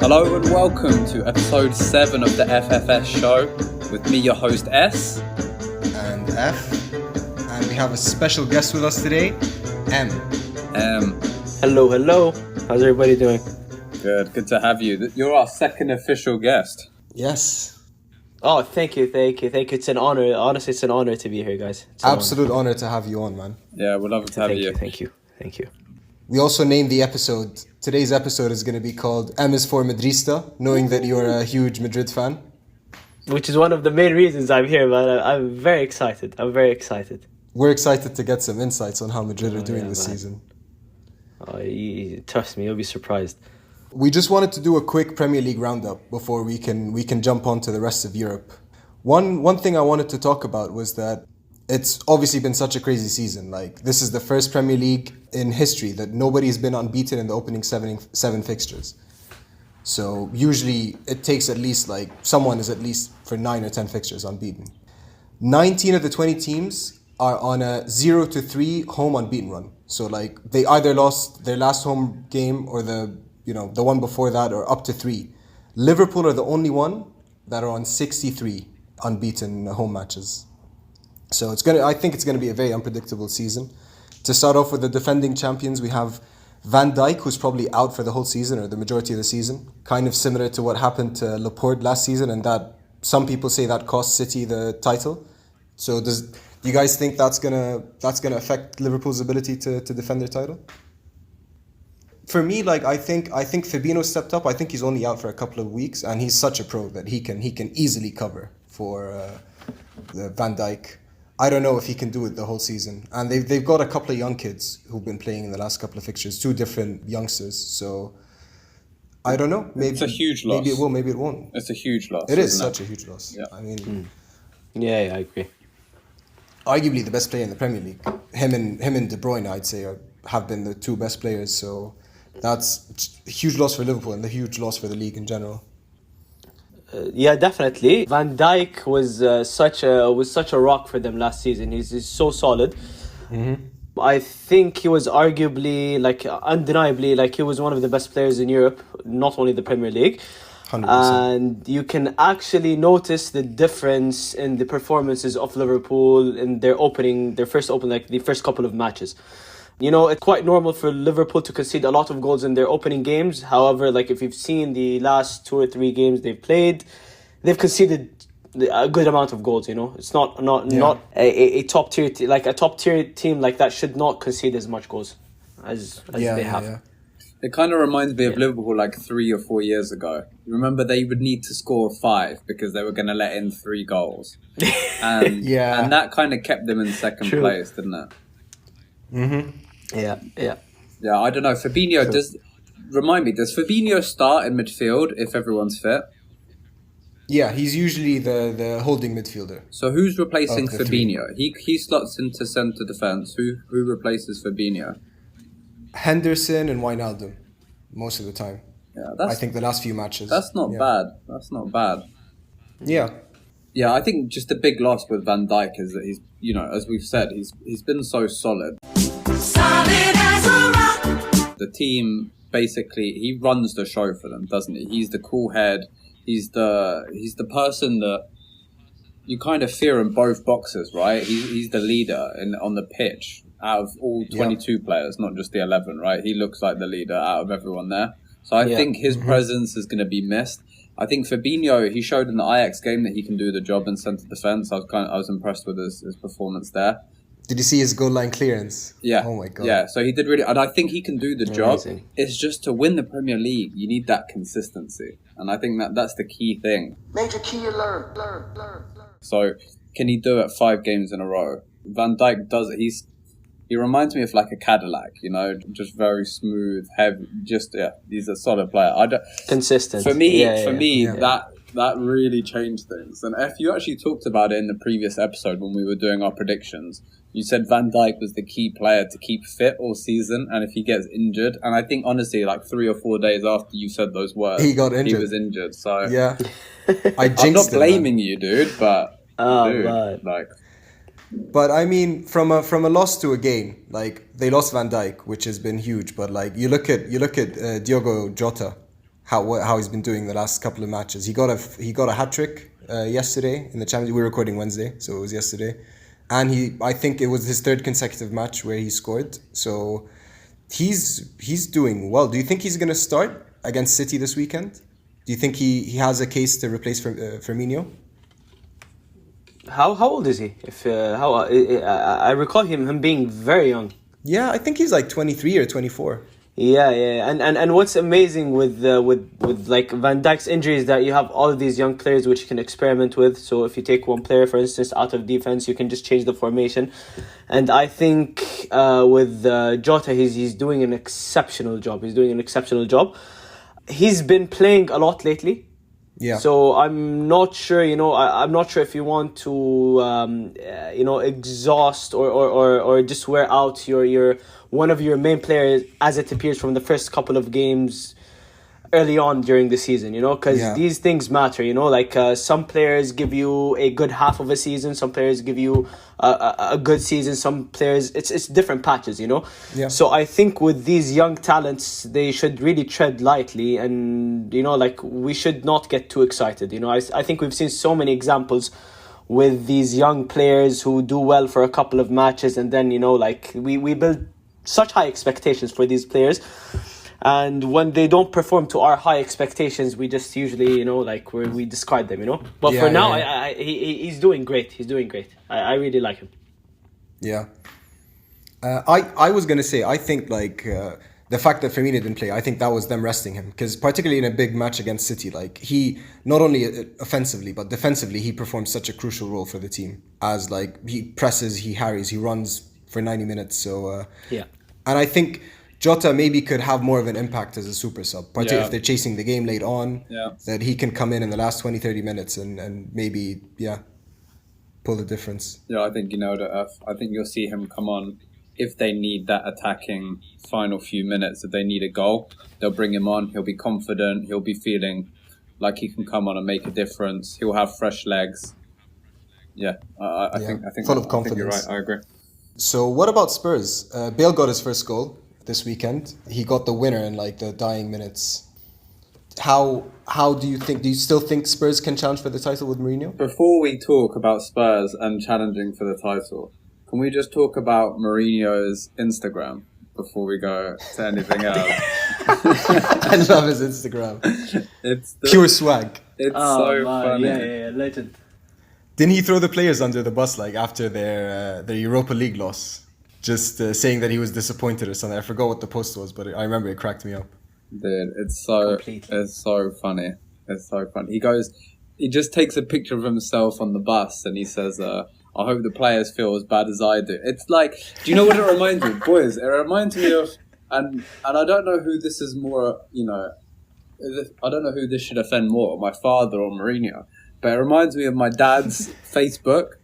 Hello and welcome to episode 7 of the FFS Show with me, your host S. And F. And we have a special guest with us today, M. Hello. How's everybody doing? Good to have you. You're our second official guest. Yes. Oh, thank you. It's an honor. Honestly, it's an honor to be here, guys. Absolute honor to have you on, man. Yeah, we'd love to have you. Thank you. We also named the episode. Today's episode is going to be called M is for Madrista, knowing that you're a huge Madrid fan. Which is one of the main reasons I'm here, man. I'm very excited. We're excited to get some insights on how Madrid are doing this season. Trust me, you'll be surprised. We just wanted to do a quick Premier League roundup before we can jump on to the rest of Europe. One thing I wanted to talk about was that it's obviously been such a crazy season. Like, this is the first Premier League in history that nobody's been unbeaten in the opening seven fixtures. So usually it takes at least someone is at least for 9 or 10 fixtures unbeaten. 19 of the 20 teams are on a 0-3 home unbeaten run. So they either lost their last home game or the one before that, or up to 3. Liverpool are the only one that are on 63 unbeaten home matches. So I think it's gonna be a very unpredictable season. To start off with the defending champions, we have Van Dijk, who's probably out for the whole season or the majority of the season. Kind of similar to what happened to Laporte last season, and that some people say that cost City the title. So do you guys think that's gonna affect Liverpool's ability to defend their title? For me, I think Fabinho stepped up. I think he's only out for a couple of weeks, and he's such a pro that he can easily cover for the Van Dijk. I don't know if he can do it the whole season. And they've got a couple of young kids who've been playing in the last couple of fixtures, 2 different youngsters. So I don't know. Maybe it's a huge loss. Maybe it will, maybe it won't. It's a huge loss. It is such a huge loss. Yeah. I mean, Yeah, I agree. arguably the best player in the Premier League. Him and De Bruyne, I'd say, have been the 2 best players. So that's a huge loss for Liverpool and a huge loss for the league in general. Yeah, definitely. Van Dijk was such a rock for them last season. He's so solid. Mm-hmm. I think he was arguably, undeniably, he was one of the best players in Europe, not only the Premier League. 100%. And you can actually notice the difference in the performances of Liverpool in the first couple of matches. It's quite normal for Liverpool to concede a lot of goals in their opening games. However, if you've seen the last 2 or 3 games they've played, they've conceded a good amount of goals. It's not a top tier a top tier team like that should not concede as much goals as they have. Yeah. It kind of reminds me of Liverpool 3 or 4 years ago. You remember they would need to score 5 because they were going to let in 3 goals. And and that kind of kept them in second place, didn't it? Mm-hmm. Yeah. Yeah, I don't know. Fabinho, does Fabinho start in midfield if everyone's fit? Yeah, he's usually the holding midfielder. So who's replacing Fabinho? He slots into centre defence. Who replaces Fabinho? Henderson and Wijnaldum, most of the time. Yeah, I think the last few matches. That's not bad. Yeah. Yeah, I think just the big loss with Van Dijk is that he's, as we've said, he's been so solid. Solid as a rock. The team, basically, he runs the show for them, doesn't he? He's the cool head. He's the person that you kind of fear in both boxes, right? He's the leader on the pitch out of all 22 players, not just the 11, right? He looks like the leader out of everyone there. So I think his presence is going to be missed. I think Fabinho, he showed in the Ajax game that he can do the job in centre defence. I was impressed with his performance there. Did you see his goal line clearance? Yeah. Oh my God. Yeah, so he did really, and I think he can do the job. Amazing. It's just to win the Premier League, you need that consistency. And I think that's the key thing. Major key alert. So can he do it 5 games in a row? Van Dijk does it. He reminds me of a Cadillac, just very smooth, heavy. He's a solid player. Consistent. For me, that really changed things. And if you actually talked about it in the previous episode when we were doing our predictions, you said Van Dijk was the key player to keep fit all season, and if he gets injured, and I think honestly, 3 or 4 days after you said those words, he got injured. He was injured. So yeah, I'm not blaming you, dude, but But I mean, from a loss to a gain, they lost Van Dijk, which has been huge. But you look at Diogo Jota, how he's been doing the last couple of matches. He got a hat trick yesterday in the Champions League. We were recording Wednesday, so it was yesterday, and I think it was his third consecutive match where he scored. So he's doing well. Do you think he's going to start against City this weekend? Do you think he has a case to replace Firmino? How old is he? I recall him being very young. Yeah, I think he's like 23 or 24. Yeah, and what's amazing with like Van Dijk's injury is that you have all of these young players which you can experiment with. So if you take one player, for instance, out of defense, you can just change the formation. And I think with Jota, he's doing an exceptional job. He's been playing a lot lately. Yeah. So I'm not sure, I'm not sure if you want to, exhaust or just wear out your one of your main players as it appears from the first couple of games early on during the season, because these things matter, like some players give you a good half of a season, some players give you a good season, some players, it's different patches, Yeah. So I think with these young talents, they should really tread lightly and, we should not get too excited, I think we've seen so many examples with these young players who do well for a couple of matches and then, we build such high expectations for these players. And when they don't perform to our high expectations, we just usually, we discard them, But for now, he's doing great. I really like him. Yeah. I was going to say, I think the fact that Firmino didn't play, I think that was them resting him. Because particularly in a big match against City, he, not only offensively, but defensively, he performs such a crucial role for the team. As he presses, he harries, he runs for 90 minutes. So, yeah. And I think Jota maybe could have more of an impact as a super sub, particularly if they're chasing the game late on, that he can come in the last 20, 30 minutes and maybe, pull the difference. Yeah, I think you nailed it, F. I think you'll see him come on if they need that attacking final few minutes, if they need a goal, they'll bring him on. He'll be confident. He'll be feeling like he can come on and make a difference. He'll have fresh legs. Yeah, I think full of confidence. I think you're right. I agree. So what about Spurs? Bale got his first goal this weekend. He got the winner in the dying minutes. How do you still think Spurs can challenge for the title with Mourinho? Before we talk about Spurs and challenging for the title, can we just talk about Mourinho's Instagram before we go to anything else? I love his Instagram. It's pure swag. It's so funny. Yeah, legend. Didn't he throw the players under the bus after their Europa League loss? Just saying that he was disappointed or something. I forgot what the post was, but I remember it cracked me up. Dude, it's so funny. It's so funny. He just takes a picture of himself on the bus and he says, I hope the players feel as bad as I do. It's do you know what it reminds me of? Boys, it reminds me of, and I don't know who this is more, I don't know who this should offend more, my father or Mourinho, but it reminds me of my dad's Facebook.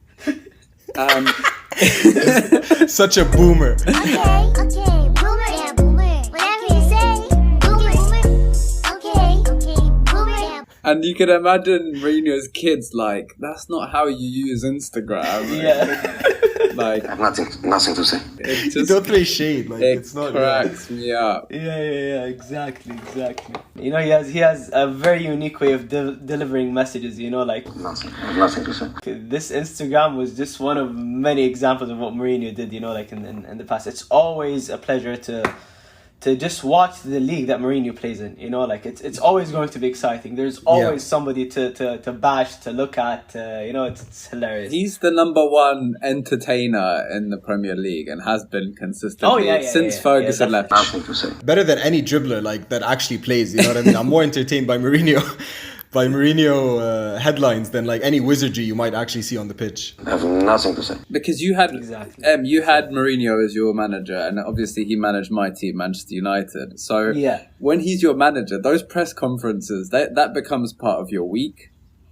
Such a boomer. Okay, boomer, yeah, boomer. Whatever you say, boomer. Okay, boomer, yeah. And you can imagine Mourinho's kids that's not how you use Instagram. Yeah. I have nothing to say. It just, don't throw shade. It cracks me up. Yeah, exactly. He has a very unique way of delivering messages, Nothing. I have nothing to say. This Instagram was just one of many examples of what Mourinho did, in the past. It's always a pleasure to just watch the league that Mourinho plays in, it's always going to be exciting. There's always somebody to bash, to look at, it's hilarious. He's the number one entertainer in the Premier League and has been consistently since Ferguson left. Nothing to say. Better than any dribbler that actually plays, you know what I mean? I'm more entertained by Mourinho. By Mourinho headlines than any wizardry you might actually see on the pitch. I have nothing to say. Because you had Mourinho as your manager, and obviously he managed my team, Manchester United. So when he's your manager, those press conferences, that becomes part of your week.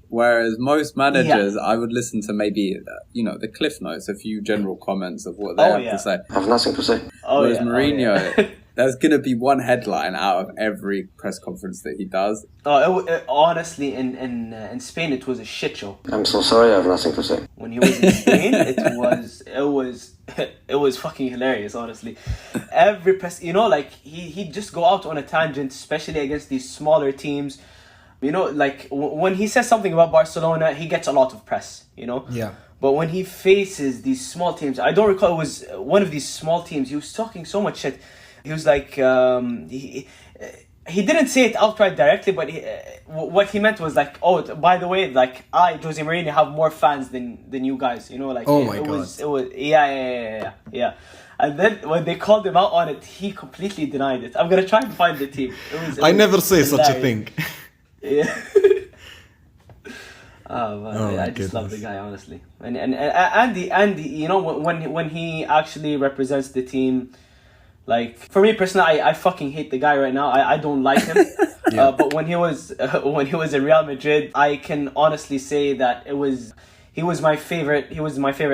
Whereas most managers, I would listen to maybe the cliff notes, a few general comments of what they have to say. I have nothing to say. Whereas Mourinho, There's going to be one headline out of every press conference that he does. Honestly, in Spain, it was a shit show. I'm so sorry, I have nothing to say. When he was in Spain, it was fucking hilarious, honestly. Every press, like he'd just go out on a tangent, especially against these smaller teams. Like when he says something about Barcelona, he gets a lot of press, Yeah. But when he faces these small teams, I don't recall, it was one of these small teams, he was talking so much shit. He was like, he didn't say it outright directly, but what he meant was like, oh, by the way, like I, Jose Mourinho, have more fans than you guys, like. Oh my God. It was yeah. And then when they called him out on it, he completely denied it. I'm gonna try and find the team. I never say such a thing. Yeah. Oh man, I just love the guy, honestly. And Andy, when he actually represents the team, like for me personally, I fucking hate the guy right now. I don't like him. Yeah. But when he was in Real Madrid, I can honestly say that he was my favorite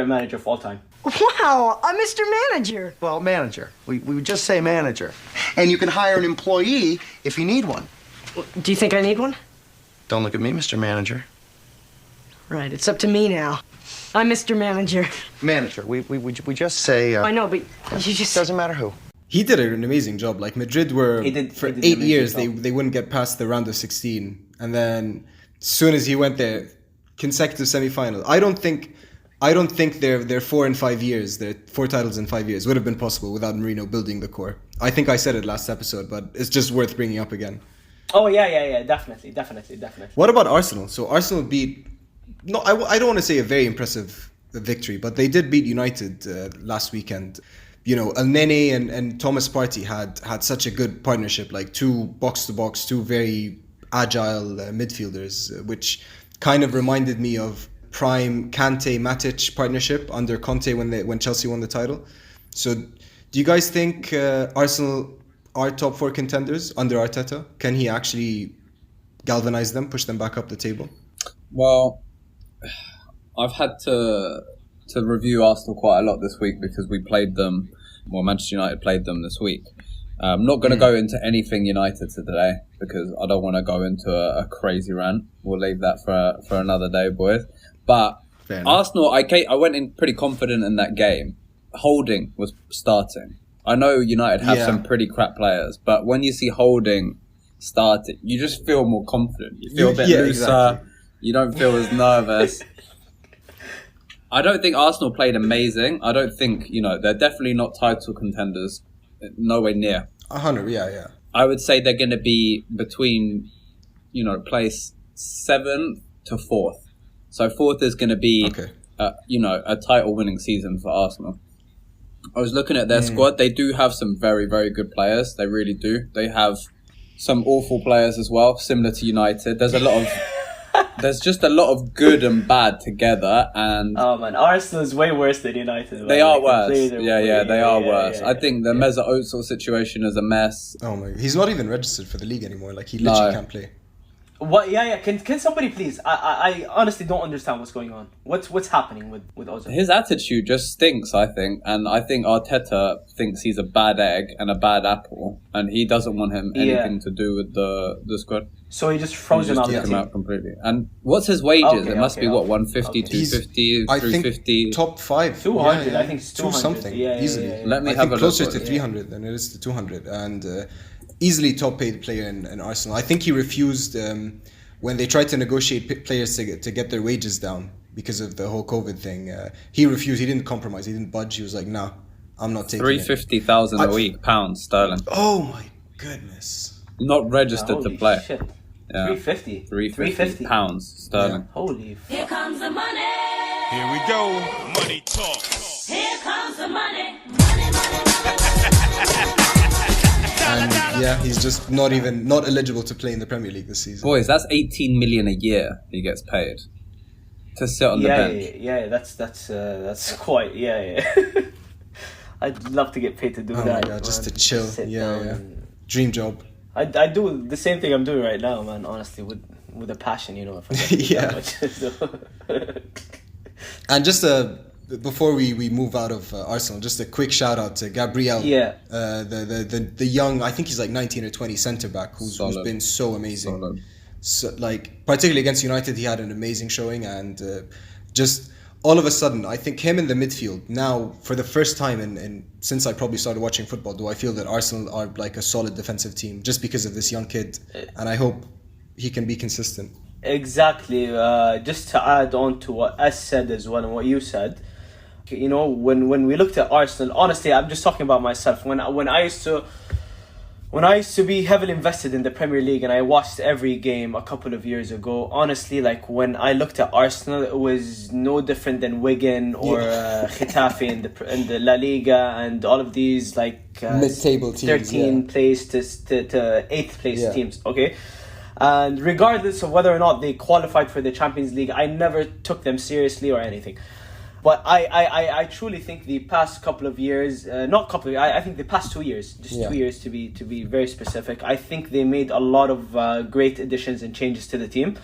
manager of all time. Wow, I'm Mr. Manager. Well, manager. We would just say manager. And you can hire an employee if you need one. Do you think I need one? Don't look at me, Mr. Manager. Right, it's up to me now. I'm Mr. Manager. Manager. We just say... I know, but you just... Doesn't matter who. He did an amazing job. Like Madrid were, for 8 years, job. they wouldn't get past the round of 16. And then as soon as he went there, consecutive semi-final. I don't think their 4 and 5 years, their 4 titles in 5 years would have been possible without Mourinho building the core. I think I said it last episode, but it's just worth bringing up again. Oh yeah, definitely. What about Arsenal? So Arsenal beat, I don't want to say a very impressive victory, but they did beat United last weekend. El Nene and Thomas Partey had such a good partnership, like 2 box-to-box, 2 very agile midfielders, which kind of reminded me of prime Kante-Matic partnership under Conte when Chelsea won the title. So do you guys think Arsenal are top 4 contenders under Arteta? Can he actually galvanize them, push them back up the table? Well, I've had to review Arsenal quite a lot this week because we played them. Well, Manchester United played them this week. I'm not going to go into anything United today because I don't want to go into a crazy rant. We'll leave that for another day, boys. But Arsenal, I went in pretty confident in that game. Holding was starting. I know United have some pretty crap players, but when you see Holding starting, you just feel more confident. You feel a bit looser. Exactly. You don't feel as nervous. I don't think Arsenal played amazing. I don't think, they're definitely not title contenders. Nowhere near. 100, yeah. I would say they're going to be between, place 7th to 4th. So 4th is going to be, a title-winning season for Arsenal. I was looking at their squad. They do have some very, very good players. They really do. They have some awful players as well, similar to United. There's just a lot of good and bad together, and oh man, Arsenal is way worse than United. They are worse. They are worse. I think the Mesut Ozil situation is a mess. Oh my! He's not even registered for the league anymore. Like he literally can't play. What? Yeah. Can somebody please? I honestly don't understand what's going on. What's happening with Ozil? His attitude just stinks, I think, and I think Arteta thinks he's a bad egg and a bad apple, and he doesn't want him anything to do with the squad. So he just froze him out. Took him out completely. And what's his wages? It must be 150, 250, 350. Top 5. 200. I think it's 200. Something easily. Let me I have think a closer look. to 300 than it is to 200, and easily top paid player in Arsenal. I think he refused when they tried to negotiate players to get their wages down because of the whole COVID thing. He refused. He didn't compromise. He didn't budge. He was like, "Nah, I'm not taking 350,000 a week, pounds sterling. Oh my goodness! Not registered to play. Shit. Yeah. 350 pounds sterling. Yeah. Holy. Here comes the money. Here we go. Money talk. Here comes the money. Money. And he's just not eligible to play in the Premier League this season. Boys, that's 18 million a year he gets paid to sit on the bench. Yeah, that's quite, I'd love to get paid to do that. Oh my god, just to chill. Yeah. Dream job. I do the same thing I'm doing right now, man, honestly, with a passion, if I get that much. And just a before we move out of Arsenal, just a quick shout out to Gabriel. Yeah. The young, I think he's like 19 or 20 centre back who's been so amazing. Solid. So, like, particularly against United, he had an amazing showing, and just all of a sudden, I think him in the midfield now, for the first time in since I probably started watching football, do I feel that Arsenal are like a solid defensive team just because of this young kid, and I hope he can be consistent. Exactly. Just to add on to what S said as well and what you said, you know, when we looked at Arsenal, honestly, I'm just talking about myself. When I used to be heavily invested in the Premier League and I watched every game a couple of years ago, honestly, like when I looked at Arsenal, it was no different than Wigan or Getafe in the La Liga and all of these like mid-table teams, 13th place to 8th place teams. Okay. And regardless of whether or not they qualified for the Champions League, I never took them seriously or anything. But I truly think the past couple of years, I think the past 2 years, 2 years to be very specific, I think they made a lot of great additions and changes to the team.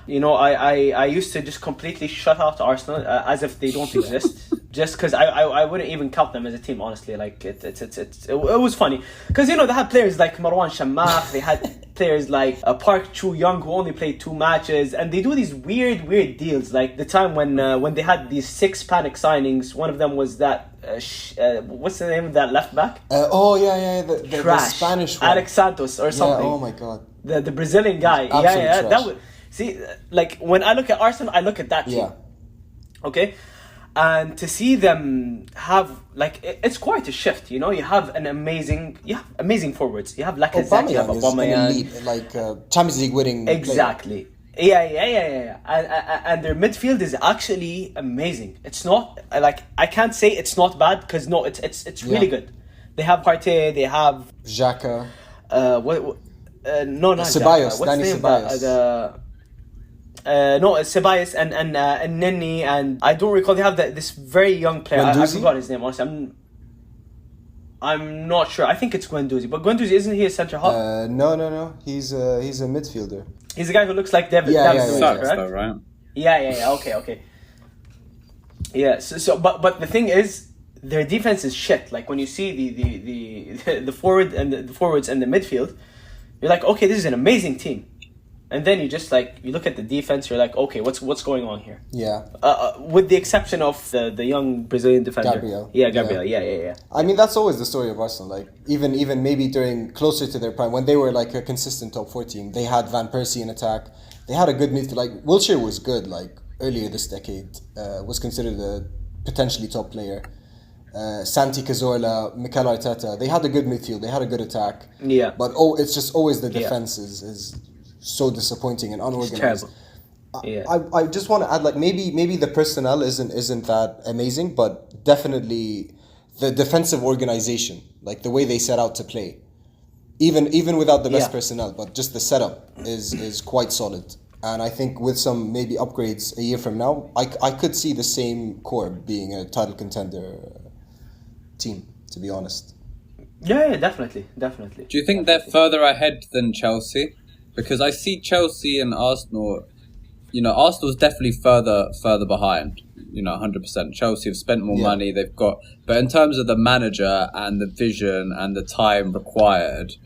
You know, I used to just completely shut out Arsenal as if they don't exist, just because I wouldn't even count them as a team, honestly. Like it was funny because, you know, they had players like Marwan Shammah, they had players like Park Chu-young who only played 2 matches, and they do these weird deals. Like the time when they had these 6 panic signings, one of them was that what's the name of that left back? The Spanish one. Alex Santos or something. Oh my god, the Brazilian guy. Absolute trash. That would. See, like, when I look at Arsenal, I look at that team. Yeah. Okay? And to see them have, like, it's quite a shift, you know? You have amazing forwards. You have Lacazette, you have Aubameyang. Like, Champions League winning Exactly. Player. Yeah. And their midfield is actually amazing. It's not, like, I can't say it's not bad, because, no, it's really good. They have Partey, they have... Xhaka. No, not Ceballos, Xhaka. Danny Ceballos. No, it's Ceballos and Nenny, and I don't recall. They have this very young player. I forgot his name. Honestly, I'm not sure. I think it's Guendouzi, but Guendouzi, isn't he a centre half? No. He's a midfielder. He's the guy who looks like David. Sucks though, right? Yeah. Okay. Yeah. So, but the thing is, their defense is shit. Like when you see the forwards and the midfield, you're like, okay, this is an amazing team. And then you just you look at the defense, you're like, okay, what's going on here? Yeah. With the exception of the young Brazilian defender. Gabriel. Yeah. I mean, that's always the story of Arsenal. Like, even maybe during closer to their prime, when they were like a consistent top 4 team, they had Van Persie in attack. They had a good midfield. Like, Wilshere was good, like, earlier this decade. Was considered a potentially top player. Santi Cazorla, Mikel Arteta, they had a good midfield. They had a good attack. Yeah. But it's just always the defense is so disappointing and unorganized. Yeah. I just want to add, like, maybe the personnel isn't that amazing, but definitely the defensive organization, like the way they set out to play, even without the best personnel, but just the setup is quite solid. And I think with some maybe upgrades a year from now, I could see the same core being a title contender team, to be honest. Yeah, definitely. Do you think they're further ahead than Chelsea? Because I see Chelsea and Arsenal, you know, Arsenal's definitely further behind, you know, 100%. Chelsea have spent more money, they've got... But in terms of the manager and the vision and the time required,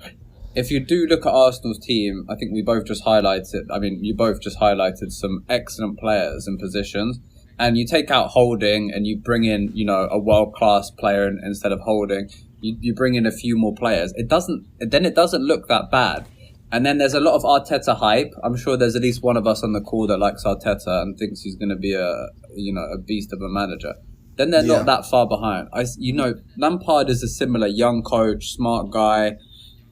if you do look at Arsenal's team, I think you both just highlighted some excellent players and positions. And you take out Holding and you bring in, you know, a world-class player instead of Holding. You bring in a few more players. It doesn't look that bad. And then there's a lot of Arteta hype. I'm sure there's at least one of us on the call that likes Arteta and thinks he's going to be a beast of a manager. Then they're not that far behind. Lampard is a similar young coach, smart guy.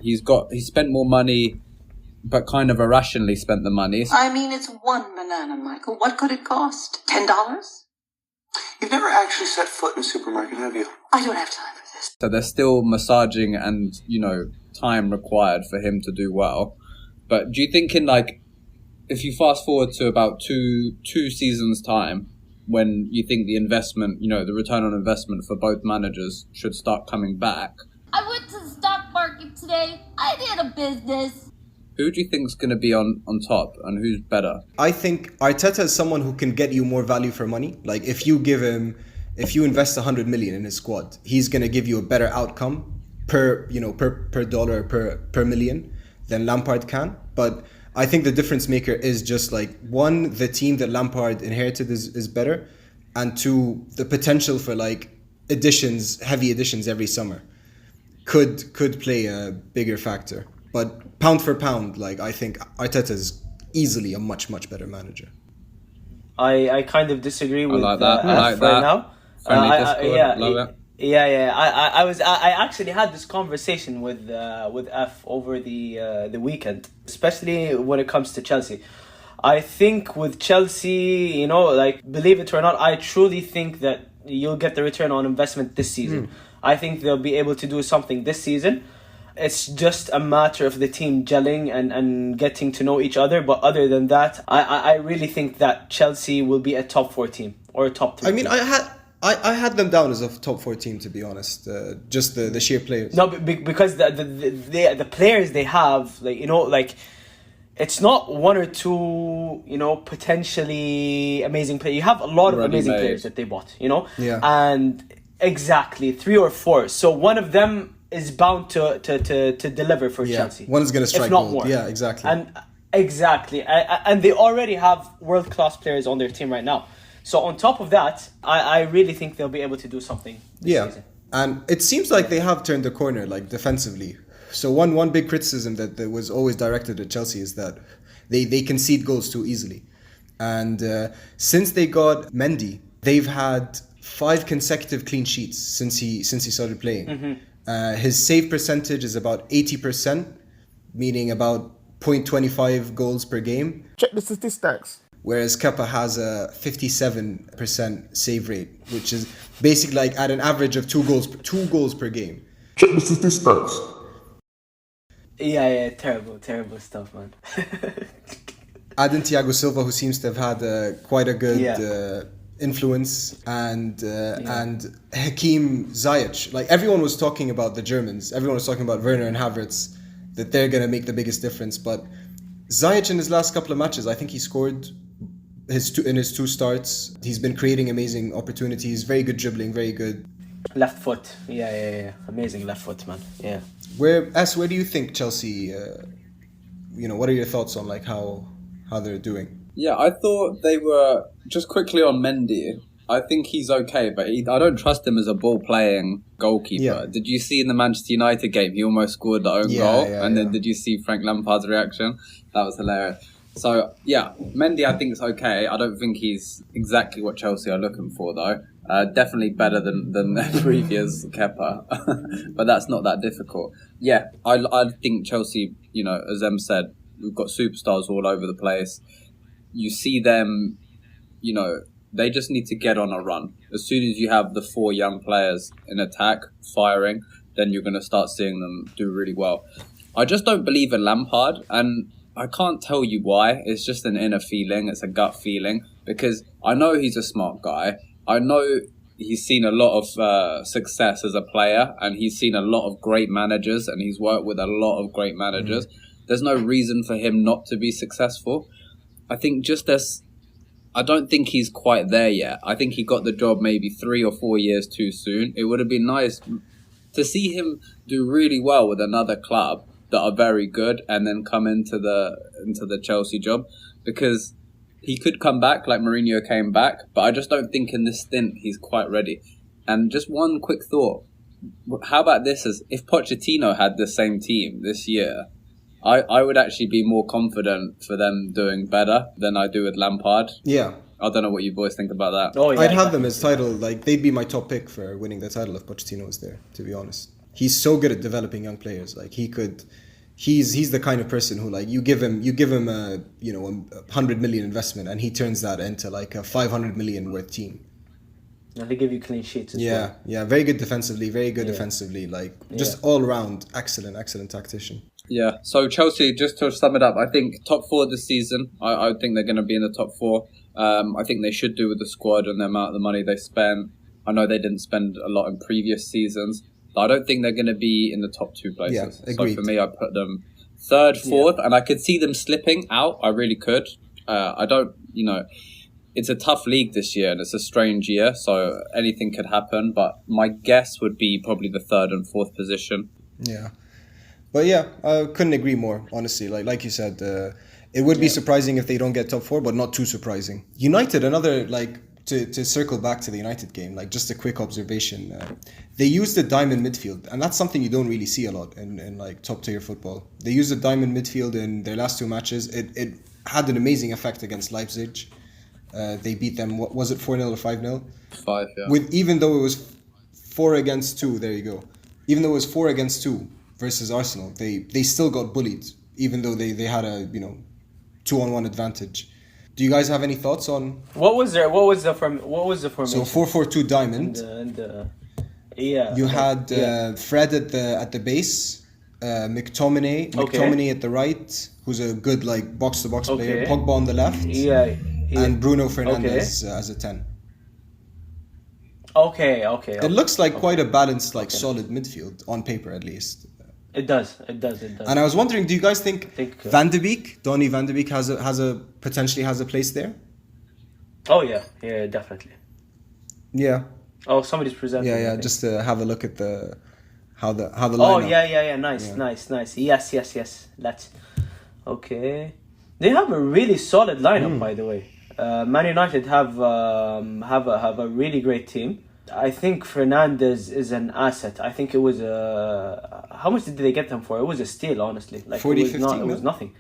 He spent more money, but kind of irrationally spent the money. I mean, it's one banana, Michael. What could it cost? $10? You've never actually set foot in a supermarket, have you? I don't have time for this. So they're still massaging and, you know, time required for him to do well. But do you think if you fast forward to about two seasons time, when you think the investment, you know, the return on investment for both managers should start coming back? I went to the stock market today. I did a business. Who do you think is going to be on top and who's better? I think Arteta is someone who can get you more value for money. Like, if you give him if you invest 100 million in his squad, he's going to give you a better outcome per dollar per million than Lampard can. But I think the difference maker is just like, one, the team that Lampard inherited is better, and two, the potential for like heavy additions every summer could play a bigger factor. But pound for pound, like, I think Arteta is easily a much better manager. I kind of disagree with I like that right now. Friendly Discord, love it. I actually had this conversation with F over the weekend, especially when it comes to Chelsea. I think with Chelsea, you know, like, believe it or not, I truly think that you'll get the return on investment this season. I think they'll be able to do something this season. It's just a matter of the team gelling and getting to know each other. But other than that, I really think that Chelsea will be a top 4 team or a top 3. I mean, I had them down as a top 4 team, to be honest. Just the sheer players. No, because the players they have, like, you know, like, it's not 1 or 2, you know, potentially amazing players. You have a lot of amazing players that they bought, you know? Yeah. And exactly 3 or 4. So one of them is bound to deliver for Chelsea. One is going to strike if not gold. more. Yeah, exactly. And they already have world-class players on their team right now. So on top of that, I really think they'll be able to do something this season. And it seems like they have turned the corner, like, defensively. So one big criticism that was always directed at Chelsea is that they concede goals too easily. And since they got Mendy, they've had 5 consecutive clean sheets since he started playing. His save percentage is about 80%, meaning about 0.25 goals per game. Check the statistics. Whereas Kepa has a 57% save rate, which is basically like at an average of 2 goals per game. Check the statistics. Yeah, terrible stuff, man. Add in Thiago Silva, who seems to have had quite a good influence, and Hakim Ziyech. Like, everyone was talking about the Germans. Everyone was talking about Werner and Havertz, that they're going to make the biggest difference. But Ziyech, in his last couple of matches, I think he scored in his 2 starts. He's been creating amazing opportunities. Very good dribbling, very good left foot. Yeah. Amazing left foot, man. Yeah. Where do you think Chelsea? What are your thoughts on, like, how they're doing? Yeah, I thought they were, just quickly on Mendy, I think he's okay, but I don't trust him as a ball-playing goalkeeper. Yeah. Did you see in the Manchester United game, he almost scored the own goal? Then did you see Frank Lampard's reaction? That was hilarious. So, yeah, Mendy I think is okay. I don't think he's exactly what Chelsea are looking for, though. Definitely better than their previous Kepa. But that's not that difficult. Yeah, I think Chelsea, as Em said, we've got superstars all over the place. You see them, they just need to get on a run. As soon as you have the 4 young players in attack, firing, then you're going to start seeing them do really well. I just don't believe in Lampard, and I can't tell you why. It's just an inner feeling. It's a gut feeling. Because I know he's a smart guy. I know he's seen a lot of success as a player, and he's seen a lot of great managers, and he's worked with a lot of great managers. There's no reason for him not to be successful. I think I don't think he's quite there yet. I think he got the job maybe 3 or 4 years too soon. It would have been nice to see him do really well with another club that are very good and then come into the Chelsea job, because he could come back like Mourinho came back, but I just don't think in this stint he's quite ready. And just one quick thought. How about this, as if Pochettino had the same team this year, I would actually be more confident for them doing better than I do with Lampard. Yeah. I don't know what you boys think about that. Oh, yeah, I'd have them as title. Like, they'd be my top pick for winning the title if Pochettino was there, to be honest. He's so good at developing young players. Like, he's the kind of person who, like, you give him a 100 million investment and he turns that into like a 500 million worth team. And they give you clean sheets as well. Yeah, very good defensively, defensively, like, just all round excellent tactician. Yeah, so Chelsea, just to sum it up, I think top 4 this season. I think they're going to be in the top 4. I think they should do with the squad and the amount of the money they spent. I know they didn't spend a lot in previous seasons, but I don't think they're going to be in the top 2 places. Yeah, agreed. So for me, I put them 3rd, 4th, and I could see them slipping out. I really could. I don't, it's a tough league this year and it's a strange year, so anything could happen. But my guess would be probably the third and fourth position. Yeah. But yeah, I couldn't agree more, honestly. Like you said, it would be surprising if they don't get top four, but not too surprising. United, another, to circle back to the United game, just a quick observation. They used the diamond midfield, and that's something you don't really see a lot in top tier football. They used the diamond midfield in their last two matches. It had an amazing effect against Leipzig. They beat them, what was it, 4-0 or 5-0? 5, yeah. Even though it was 4 against 2, there you go. Even though it was 4 against 2 versus Arsenal, they still got bullied, even though they had a 2-on-1 advantage. Do you guys have any thoughts on what was the formation? So 4-4-2 diamond. You had Fred at the base, McTominay at the right, who's a good box to box player. Pogba on the left. And Bruno Fernandes as a 10. Okay. It looks like quite a balanced, solid midfield on paper at least. It does. And I was wondering, do you guys think Van de Beek, Donny Van de Beek, potentially has a place there? Oh yeah, definitely. Yeah. Oh, somebody's presenting. Yeah. Just to have a look at how the lineup. Oh yeah. Nice. Yes. Let's. Okay. They have a really solid lineup, by the way. Man United have a really great team. I think Fernandes is an asset. I think it was how much did they get them for? It was a steal, honestly. 40-50 it was nothing.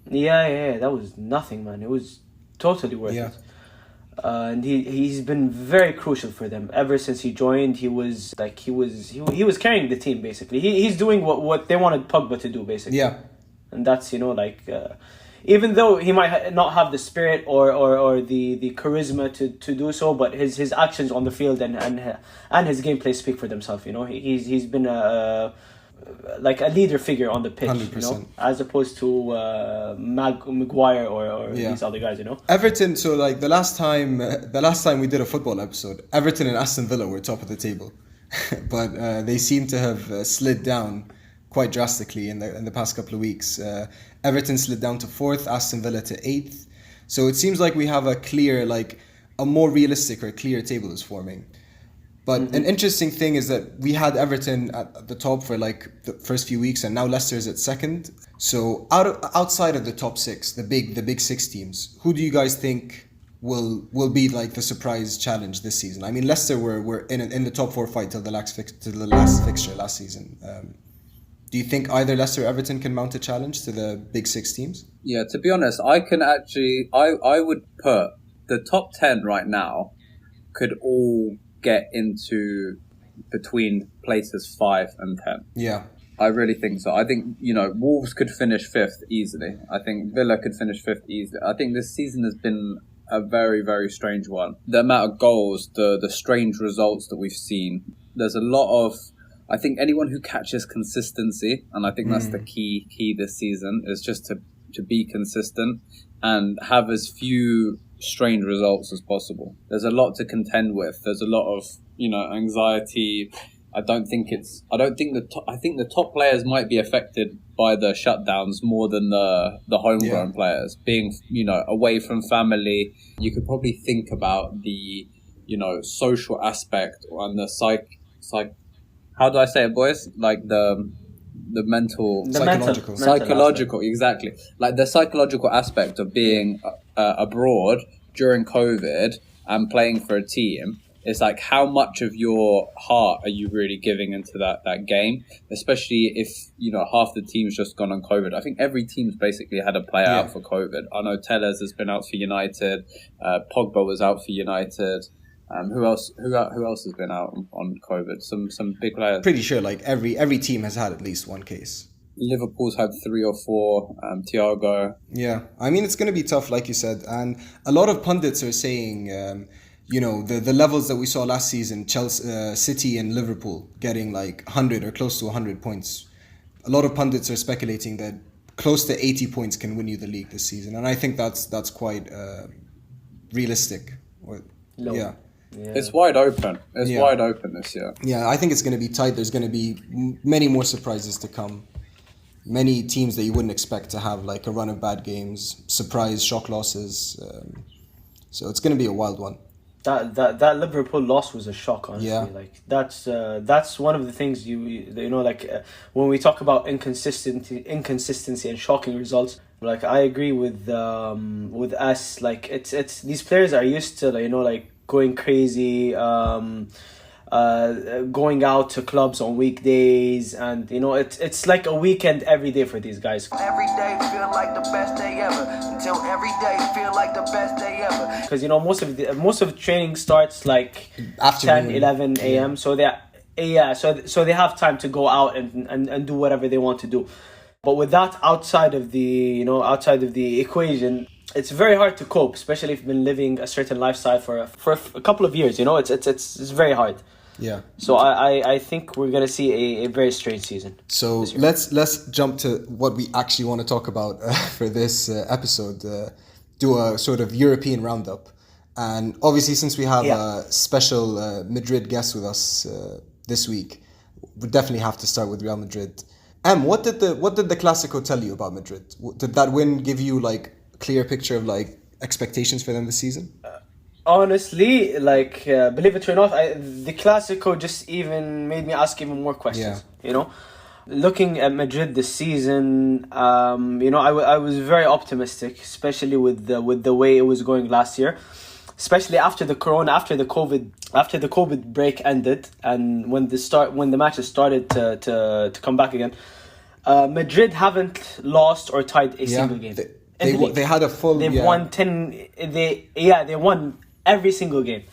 Yeah, that was nothing, man. It was totally worth it. And he's been very crucial for them ever since he joined. He was carrying the team basically. He's doing what they wanted Pogba to do basically. Yeah. And that's even though he might not have the spirit or the charisma to do so, but his actions on the field and his gameplay speak for themselves. He's been a leader figure on the pitch, 100%. As opposed to Maguire or these other guys. Everton. So the last time we did a football episode, Everton and Aston Villa were top of the table, but they seem to have slid down quite drastically in the past couple of weeks. Everton slid down to 4th, Aston Villa to 8th. So it seems like we have a clear, a more realistic or clear table is forming. But an interesting thing is that we had Everton at the top for the first few weeks, and now Leicester is at 2nd. So outside of the top 6, the big 6 teams, who do you guys think will be the surprise challenge this season? I mean, Leicester were in the top 4 fight till the last fixture last season. Do you think either Leicester or Everton can mount a challenge to the big 6 teams? Yeah, to be honest, I would put the top 10 right now could all get into between places 5 and 10. Yeah. I really think so. I think, Wolves could finish 5th easily. I think Villa could finish 5th easily. I think this season has been a very, very strange one. The amount of goals, the strange results that we've seen. There's a lot of... I think anyone who catches consistency, and I think that's the key this season, is just to be consistent and have as few strange results as possible. There's a lot to contend with. There's a lot of, anxiety. I think the top players might be affected by the shutdowns more than the homegrown players being, away from family. You could probably think about the, social aspect and the how do I say it, boys? The mental... Psychological, exactly. The psychological aspect of being abroad during COVID and playing for a team. It's how much of your heart are you really giving into that game? Especially if, half the team's just gone on COVID. I think every team's basically had a player out for COVID. I know Tellez has been out for United. Pogba was out for United. Who else has been out on COVID? Some big players. Pretty sure every team has had at least one case. Liverpool's had 3 or 4. Thiago. Yeah, I mean it's going to be tough, like you said, and a lot of pundits are saying, the levels that we saw last season, Chelsea, City, and Liverpool getting 100 or close to 100 points. A lot of pundits are speculating that close to 80 points can win you the league this season, and I think that's quite realistic. Low. Yeah. It's wide open. It's wide open this year. Yeah, I think it's going to be tight. There's going to be many more surprises to come. Many teams that you wouldn't expect to have a run of bad games, surprise shock losses. So it's going to be a wild one. That Liverpool loss was a shock, honestly. Yeah. Like that's one of the things when we talk about inconsistency and shocking results. Like I agree with us. Like it's these players are used to going crazy, going out to clubs on weekdays, and it's like a weekend every day for these guys. Every day feel like the best day ever until every day feel like the best day ever. Because most of the training starts like Afternoon. 10, 11 a.m. So they have time to go out and do whatever they want to do. But with that outside of the equation, it's very hard to cope, especially if you've been living a certain lifestyle for a couple of years. It's very hard. Yeah. So I think we're gonna see a very strange season. So let's jump to what we actually want to talk about for this episode. Do a sort of European roundup, and obviously since we have a special Madrid guest with us this week, we definitely have to start with Real Madrid. What did the Clásico tell you about Madrid? Did that win give you like a clear picture of like expectations for them this season? Honestly, believe it or not, the Clásico just even made me ask even more questions. Yeah. Looking at Madrid this season, I was very optimistic, especially with the way it was going last year, especially after the COVID break ended, and when the matches started to come back again. Madrid haven't lost or tied a single game. They had a full. They've won 10. They won every single game,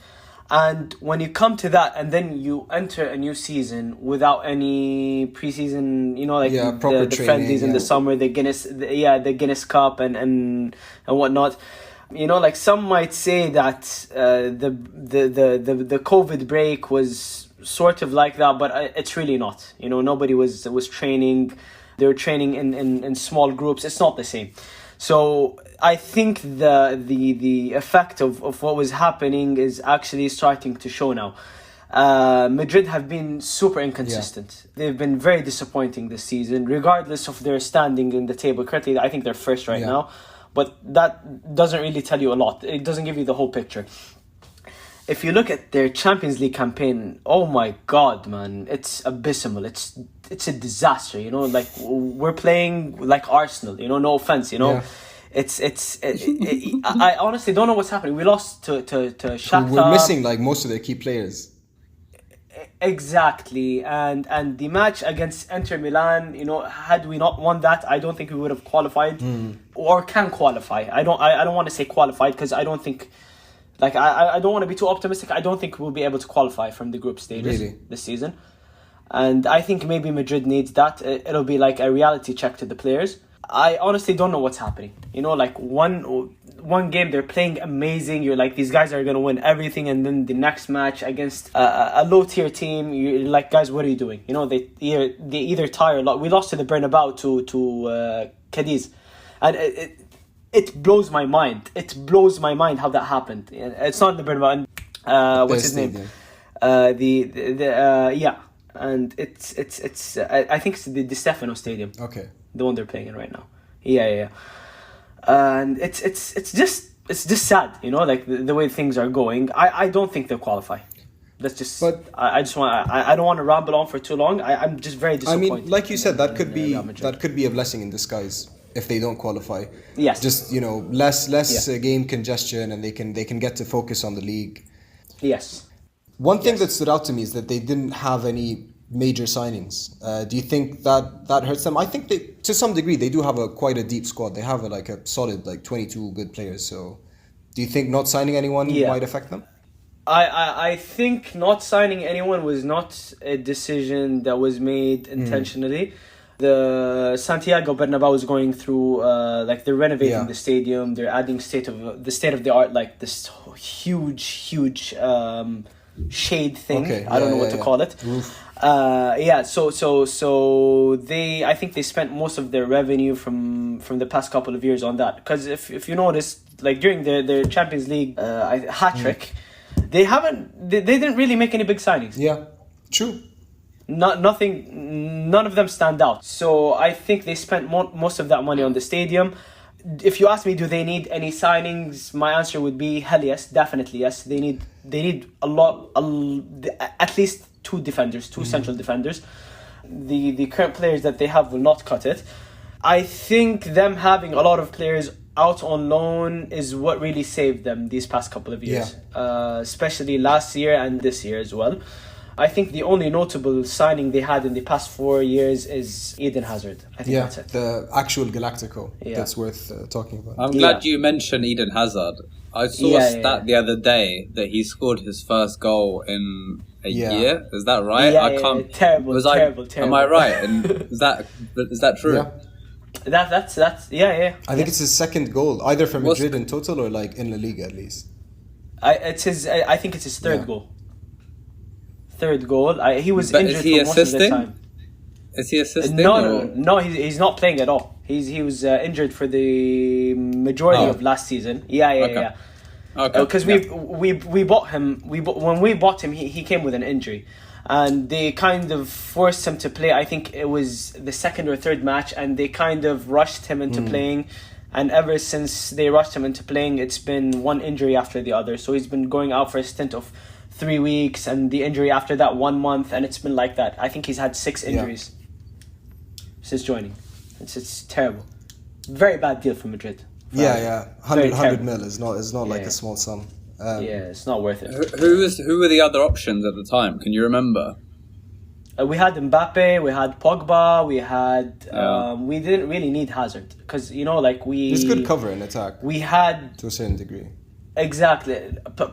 and when you come to that, and then you enter a new season without any preseason, the friendlies in the summer, the Guinness Cup and whatnot. Some might say that the COVID break was sort of like that, but it's really not. Nobody was training. They were training in small groups. It's not the same. So I think the effect of what was happening is actually starting to show now. Madrid have been super inconsistent. Yeah. They've been very disappointing this season, regardless of their standing in the table. Currently, I think they're first right now. But that doesn't really tell you a lot. It doesn't give you the whole picture. If you look at their Champions League campaign, oh my God, man, it's abysmal. It's a disaster. We're playing like Arsenal. No offense. I honestly don't know what's happening. We lost to Shakhtar. We're missing like most of their key players. Exactly, and the match against Inter Milan, had we not won that, I don't think we would have qualified or can qualify. I don't want to say qualified because I don't think, I don't want to be too optimistic. I don't think we'll be able to qualify from the group stages this season, and I think maybe Madrid needs that. It'll be like a reality check to the players. I honestly don't know what's happening. One game they're playing amazing. You're like, these guys are going to win everything. And then the next match against a low-tier team, you're like, guys, what are you doing? They either tire a lot. We lost to the Bernabeu to Cadiz. And it blows my mind. It blows my mind how that happened. It's not the Bernabeu. What's his name? And it's I think it's the Stefano Stadium. Okay. The one they're playing in right now. Yeah. And it's just sad, the way things are going. I don't think they'll qualify. That's just. But I don't want to ramble on for too long. I'm just very disappointed. I mean, like you said, that could be a blessing in disguise if they don't qualify. Yes. Just less game congestion, and they can get to focus on the league. Yes. One thing that stood out to me is that they didn't have any major signings. Do you think that hurts them? I think to some degree they do have quite a deep squad. They have a solid 22 good players. So do you think not signing anyone might affect them? I think not signing anyone was not a decision that was made intentionally. The Santiago Bernabeu is going through they're renovating the stadium. They're adding state of the art, this huge shade thing. Okay. I don't know what to call it. Roof. So I think they spent most of their revenue from the past couple of years on that. Because if you notice, during their Champions League hat trick, they didn't really make any big signings. Yeah, true. None of them stand out. So I think they spent most of that money on the stadium. if you ask me, do they need any signings? My answer would be hell yes, definitely yes. They need at least two defenders, two central defenders. The current players that they have will not cut it. I think them having a lot of players out on loan is what really saved them these past couple of years, especially last year and this year as well. I think the only notable signing they had in the past 4 years is Eden Hazard. I think that's it. The actual Galactico that's worth talking about. I'm glad you mentioned Eden Hazard. I saw a stat the other day that he scored his first goal in a year. Is that right? Terrible. Am I right? And is that true? Yeah. That's I think it's his second goal, either for Madrid in total or like in La Liga at least. I think it's his third goal. Third goal. He was injured for most of the time. Is he assisting? No. He's not playing at all. He was injured for the majority of last season. Yeah. Okay. Because we bought him. When we bought him, he came with an injury, and they kind of forced him to play. I think it was the second or third match, and they kind of rushed him into playing. And ever since they rushed him into playing, it's been one injury after the other. So he's been going out for a stint of 3 weeks, and the injury after that 1 month, and it's been like that. I think he's had 6 injuries since joining. It's terrible. Very bad deal for Madrid. 100 mil is not like a small sum. It's not worth it. Who were the other options at the time? Can you remember? We had Mbappe, we had Pogba, we had we didn't really need Hazard because there's good cover in attack. We had to a certain degree. Exactly.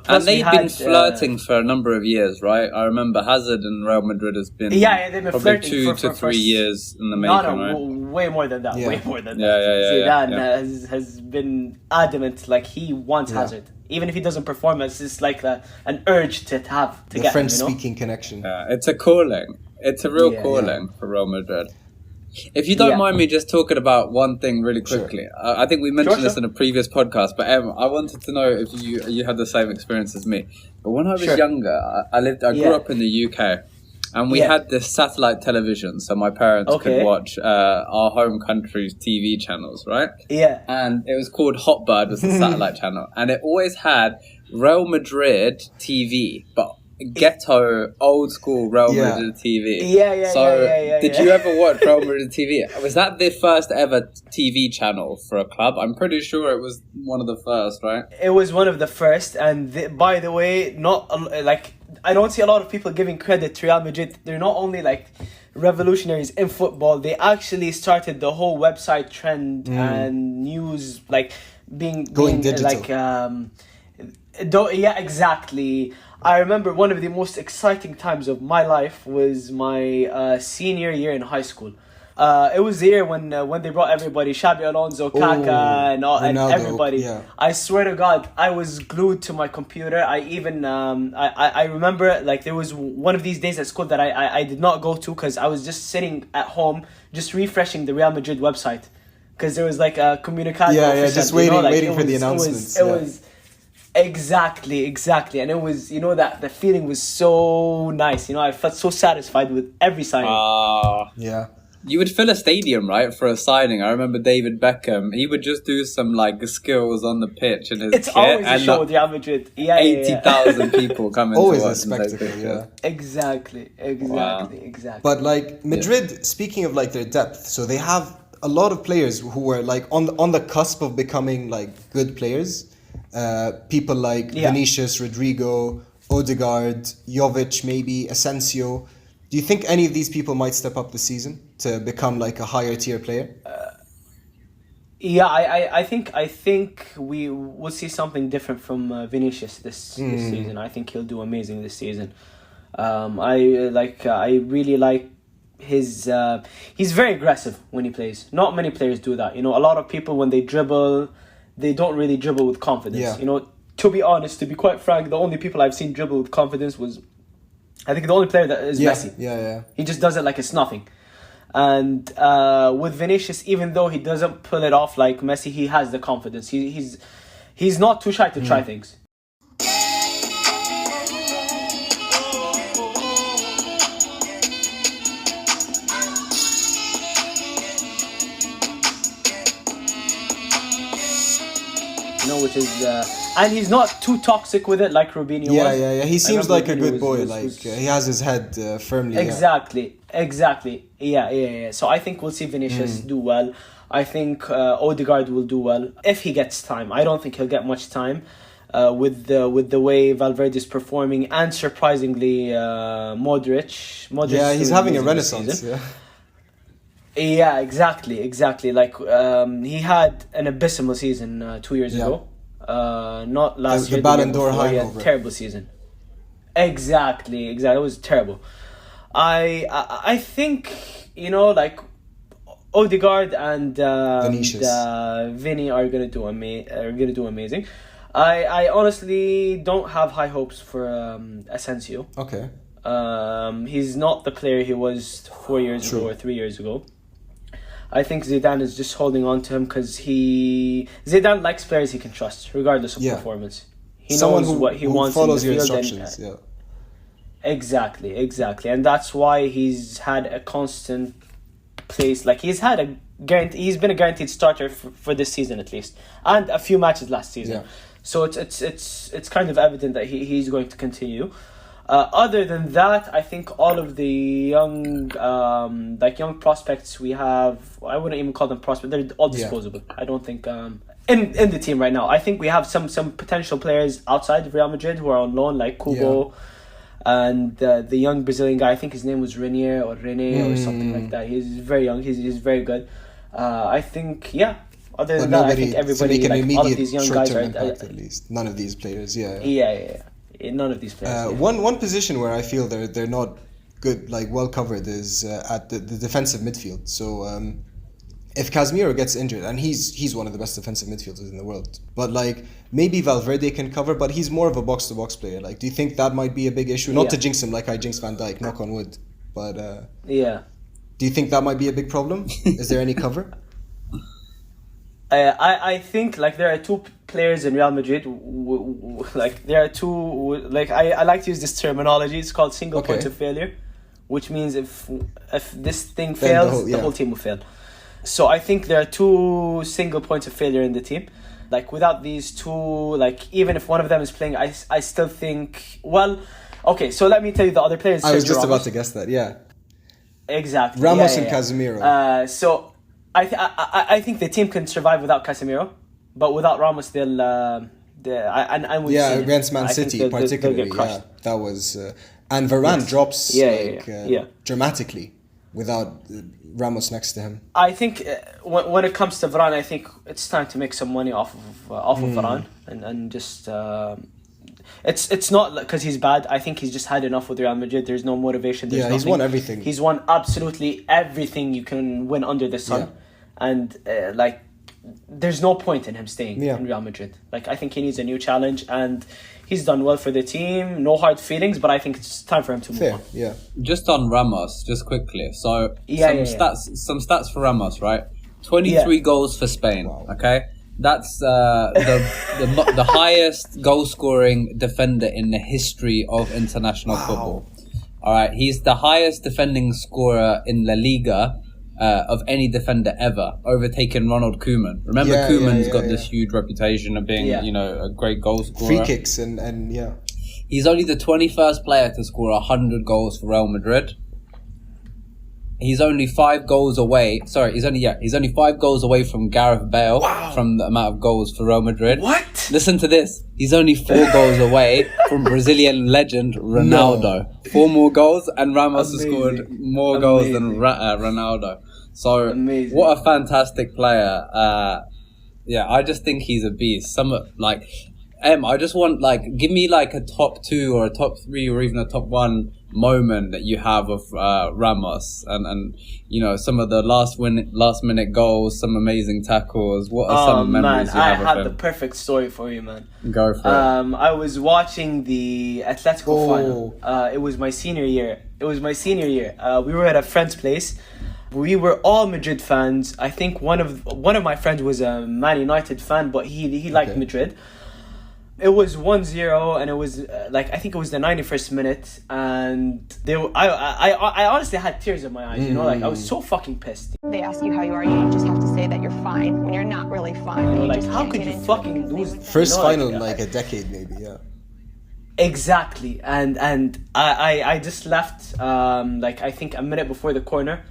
And they've been flirting for a number of years, right? I remember Hazard and Real Madrid has been they've been probably flirting 2 to 3 years in the making, right? Way more than that. Way more than that. Zidane has been adamant, like he wants Hazard. Even if he doesn't perform, it's just like an urge to have to the get French-speaking connection. It's a calling. It's a real calling for Real Madrid. If you don't mind me just talking about one thing really quickly, I think we mentioned this in a previous podcast, but I wanted to know if you had the same experience as me. But when I was younger, I grew up in the UK, and we had this satellite television, so my parents could watch our home country's TV channels, right? Yeah. And it was called Hotbird, was the satellite channel, and it always had Real Madrid TV, but ghetto old school Real Madrid TV. Did you ever watch Real Madrid TV? Was that the first ever TV channel for a club? I'm pretty sure it was one of the first, right? It was one of the first, and by the way, I don't see a lot of people giving credit to Real Madrid. They're not only revolutionaries in football, they actually started the whole website trend and news being digital. Exactly. I remember one of the most exciting times of my life was my senior year in high school. It was the year when they brought everybody, Xabi Alonso, Kaká, and everybody. Yeah. I swear to God, I was glued to my computer. I even I remember there was one of these days at school that I did not go to because I was just sitting at home, just refreshing the Real Madrid website because there was a comunicado. Just waiting for the announcements. It was exactly, and it was that the feeling was so nice. I felt so satisfied with every signing. You would fill a stadium, right, for a signing. I remember David Beckham. He would just do some skills on the pitch in his kit. It's always a show with Real Madrid. 80,000 people coming always to a spectacle. Exactly. But Madrid, speaking of their depth, so they have a lot of players who were on the cusp of becoming good players. People like Vinicius, Rodrigo, Odegaard, Jovic, maybe Asensio. Do you think any of these people might step up this season to become a higher tier player? I think we will see something different from Vinicius this season. I think he'll do amazing this season. I really like his. He's very aggressive when he plays. Not many players do that. A lot of people when they dribble, they don't really dribble with confidence. To be honest, to be quite frank, the only people I've seen dribble with confidence was, I think the only player that is Messi. Yeah. He just does it like it's nothing. And with Vinicius, even though he doesn't pull it off like Messi, he has the confidence. He's not too shy to try things. which is and he's not too toxic with it like Robinho was. Yeah. He seems like a good boy. He has his head firmly. Exactly. Yeah. So I think we'll see Vinicius do well. I think Odegaard will do well if he gets time. I don't think he'll get much time with the way Valverde is performing, and surprisingly Modric. Yeah, he's having a renaissance. Yeah, exactly. Like he had an abysmal season 2 years ago. Not last year. The Ballon D'or hangover. Terrible season. Exactly. It was terrible. I think like Odegaard and Vinny are gonna do amazing. I honestly don't have high hopes for Asensio. Okay. He's not the player he was 4 years ago or 3 years ago. I think Zidane is just holding on to him because Zidane likes players he can trust, regardless of performance. He knows what he wants. Follows in the your field instructions. Exactly, and that's why he's had a constant place. Like he's been a guaranteed starter for this season at least, and a few matches last season. Yeah. So it's kind of evident that he's going to continue. Other than that, I think all of the young prospects we have, I wouldn't even call them prospects. They're all disposable. I don't think in the team right now. I think we have some potential players outside of Real Madrid who are on loan, like Kubo, and the young Brazilian guy. I think his name was Rene or something like that. He's very young. He's very good. I think Other than that, I think everybody, like all of these young guys, are at least none of these players. None of these players. One position where I feel they're not good, like well covered, is at the defensive midfield. So if Casemiro gets injured, and he's one of the best defensive midfielders in the world, but like maybe Valverde can cover, but he's more of a box to box player. Like, do you think that might be a big issue? Not to jinx him like I jinxed Van Dijk, knock on wood, but do you think that might be a big problem? Is there any cover? I think like there are two players in Real Madrid. Like there are two. Like I like to use this terminology. It's called single point of failure, which means if this thing fails, the whole team will fail. So I think there are two single points of failure in the team. Like without these two, like even if one of them is playing, I still think. Well, okay. So let me tell you the other players. I was just about to guess that. Yeah. Exactly. Ramos and Casemiro. So. I think the team can survive without Casemiro, but without Ramos, they'll. Against Man City particularly. That was and Varane drops dramatically without Ramos next to him. I think when it comes to Varane, I think it's time to make some money off of Varane and just. It's not because he's bad. I think he's just had enough with Real Madrid. There's no motivation. There's he's won everything. He's won absolutely everything you can win under the sun. And there's no point in him staying in Real Madrid. Like, I think he needs a new challenge, and he's done well for the team. No hard feelings, but I think it's time for him to move on. Yeah. Just on Ramos, just quickly. So some stats for Ramos, right? 23 goals for Spain. Wow. Okay. That's the highest goal-scoring defender in the history of international football. All right, he's the highest defending scorer in La Liga of any defender ever, overtaking Ronald Koeman. Remember, Koeman's got this huge reputation of being, a great goal scorer. Free kicks and He's only the 21st player to score 100 goals for Real Madrid. He's only 5 goals away. He's only 5 goals away from Gareth Bale from the amount of goals for Real Madrid. What? Listen to this. He's only 4 goals away from Brazilian legend Ronaldo. 4 more goals, and Ramos has scored more goals than Ronaldo. So, what a fantastic player. I just think he's a beast. I just want, give me, a top 2 or a top 3 or even a top 1 moment that you have of Ramos and some of the last minute goals, some amazing tackles. What are some memories you have of him? I had the perfect story for you, man. Go for it. I was watching the Atletico final. It was my senior year. We were at a friend's place. We were all Madrid fans. I think one of my friends was a Man United fan, but he liked Madrid. It was 1-0, and it was I think it was the 91st minute, and I honestly had tears in my eyes. You know, like I was so fucking pissed. They ask you how you are, you just have to say that you're fine when you're not really fine. You know, like how could you fucking lose? First final in like a decade, maybe. Yeah. Exactly, and I just left I think a minute before the corner.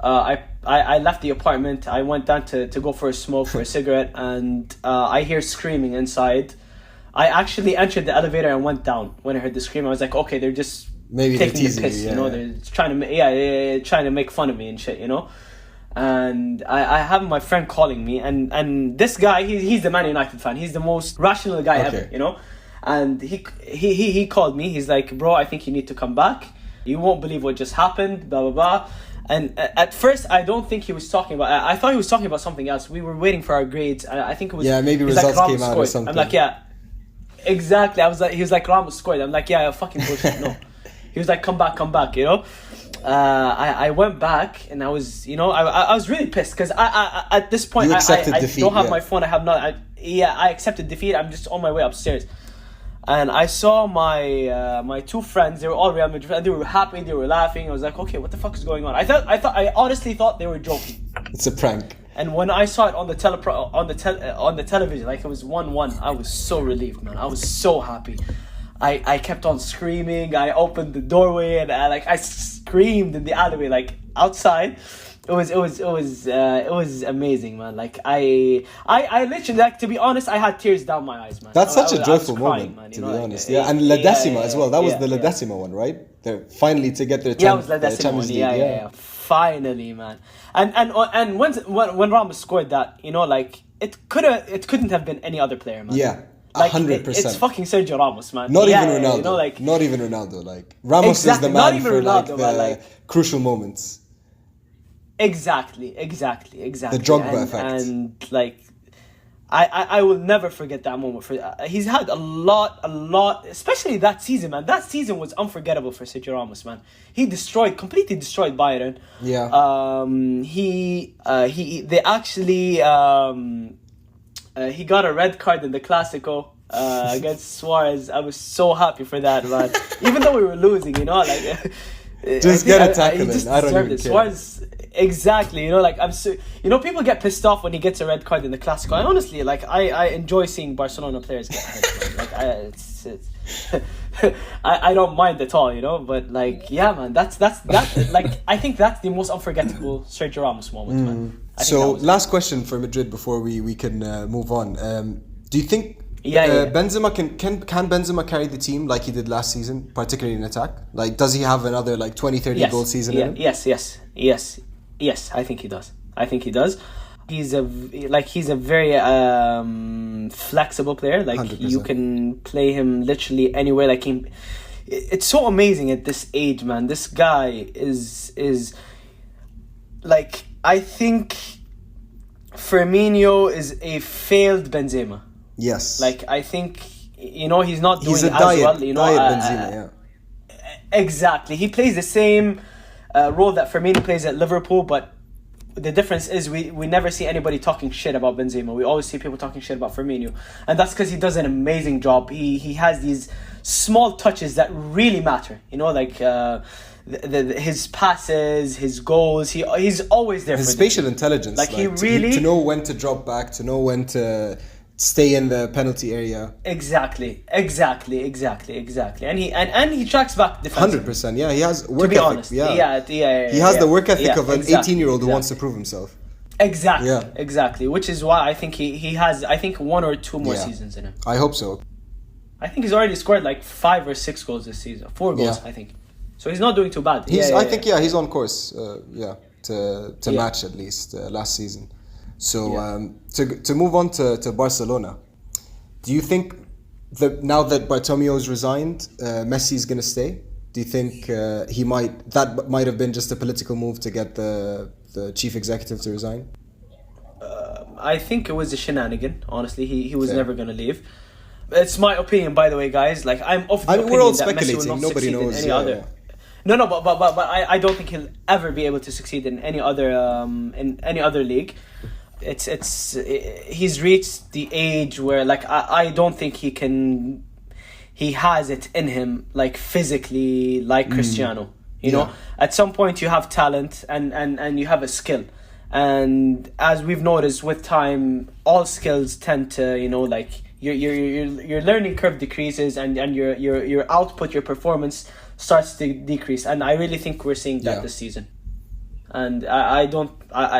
I left the apartment. I went down to go for a smoke, for a cigarette, and I hear screaming inside. I actually entered the elevator and went down when I heard the scream. I was like, okay, they're just maybe taking they're the piss, you, you know, they're trying to trying to make fun of me and shit, you know. And I have my friend calling me, and this guy, he's the Man United fan. He's the most rational guy ever, you know. And he called me. He's like, bro, I think you need to come back. You won't believe what just happened, blah blah blah. And at first, I don't think he was talking about. I thought he was talking about something else. We were waiting for our grades. I think it was. Yeah, maybe results came out or something. I'm like, yeah, exactly. He was like, Ramos scored. I'm like, yeah, fucking bullshit. No. He was like, come back, you know. I went back, and I was, you know, I was really pissed because I at this point I don't have my phone. I have not. I accepted defeat. I'm just on my way upstairs. And I saw my two friends. They were all Real Madrid. They were happy. They were laughing. I was like, okay, what the fuck is going on? I honestly thought they were joking. It's a prank. And when I saw it on the television, like it was 1-1, I was so relieved, man. I was so happy. I kept on screaming. I opened the doorway and I screamed in the alleyway, like outside. It was amazing, man. Like I literally, like, to be honest, I had tears down my eyes, man. That's such a joyful moment, man, to be honest. Yeah, and La Decima as well. That was the La Decima one, right? They're finally to get their 10th Champions League. Yeah. Finally, man. And when Ramos scored that, you know, like it couldn't have been any other player, man. Yeah. Like 100%. It's fucking Sergio Ramos, man. Not even Ronaldo. You know, like, not even Ronaldo. Like Ramos is the man for Ronaldo, the crucial moments. Exactly. The Drogba effect. And like, I will never forget that moment. He's had a lot, especially that season, man. That season was unforgettable for Sergio Ramos, man. He completely destroyed Bayern. Yeah. They actually he got a red card in the Clasico against Suarez. I was so happy for that, man. Even though we were losing, you know, like just get a tackle in. I don't even care. Suarez, exactly, you know, like people get pissed off when he gets a red card in the Clasico. I honestly, like, I enjoy seeing Barcelona players get hurt, man. Like I don't mind at all, you know. But like, yeah, man, that's like, I think that's the most unforgettable Sergio Ramos moment, man. So last question for Madrid before we can move on. Do you think Benzema can Benzema carry the team like he did last season, particularly in attack? Like, does he have another like 20-30 goal season in him? Yes, I think he does. He's a very flexible player. Like 100%. You can play him literally anywhere. Like it's so amazing at this age, man. This guy is like, I think Firmino is a failed Benzema. Yes. Like, I think, you know, he's not doing as well. You know, Benzema, yeah. Exactly. He plays the same role that Firmino plays at Liverpool, but the difference is we never see anybody talking shit about Benzema. We always see people talking shit about Firmino, and that's because he does an amazing job. He has these small touches that really matter. You know, like his passes, his goals. He's always there. His spatial intelligence, like he really to know when to drop back, to know when to stay in the penalty area. Exactly. And he tracks back defensively. 100%. Yeah, he has work ethic. To be ethic. honest, he has the work ethic of an 18-year-old who wants to prove himself. Exactly. Which is why I think he has, I think, 1 or 2 more seasons in him. I hope so. I think he's already scored like 5 or 6 goals this season. 4 goals, I think. So he's not doing too bad. I think he's on course. To match at least last season. So to move on to Barcelona, do you think now that Bartomeu's resigned, Messi's going to stay? Do you think that might have been just a political move to get the chief executive to resign? I think it was a shenanigan. Honestly, he was never going to leave. It's my opinion, by the way, guys. Like, I'm of the opinion we're all that speculating. Messi will not Nobody succeed knows. in any other. No, but I don't think he'll ever be able to succeed in any other league. he's reached the age where like I don't think he has it in him like physically like Cristiano. You know, at some point you have talent and you have a skill. And as we've noticed with time, all skills tend to, you know, like your learning curve decreases and your output, your performance starts to decrease. And I really think we're seeing that this season. And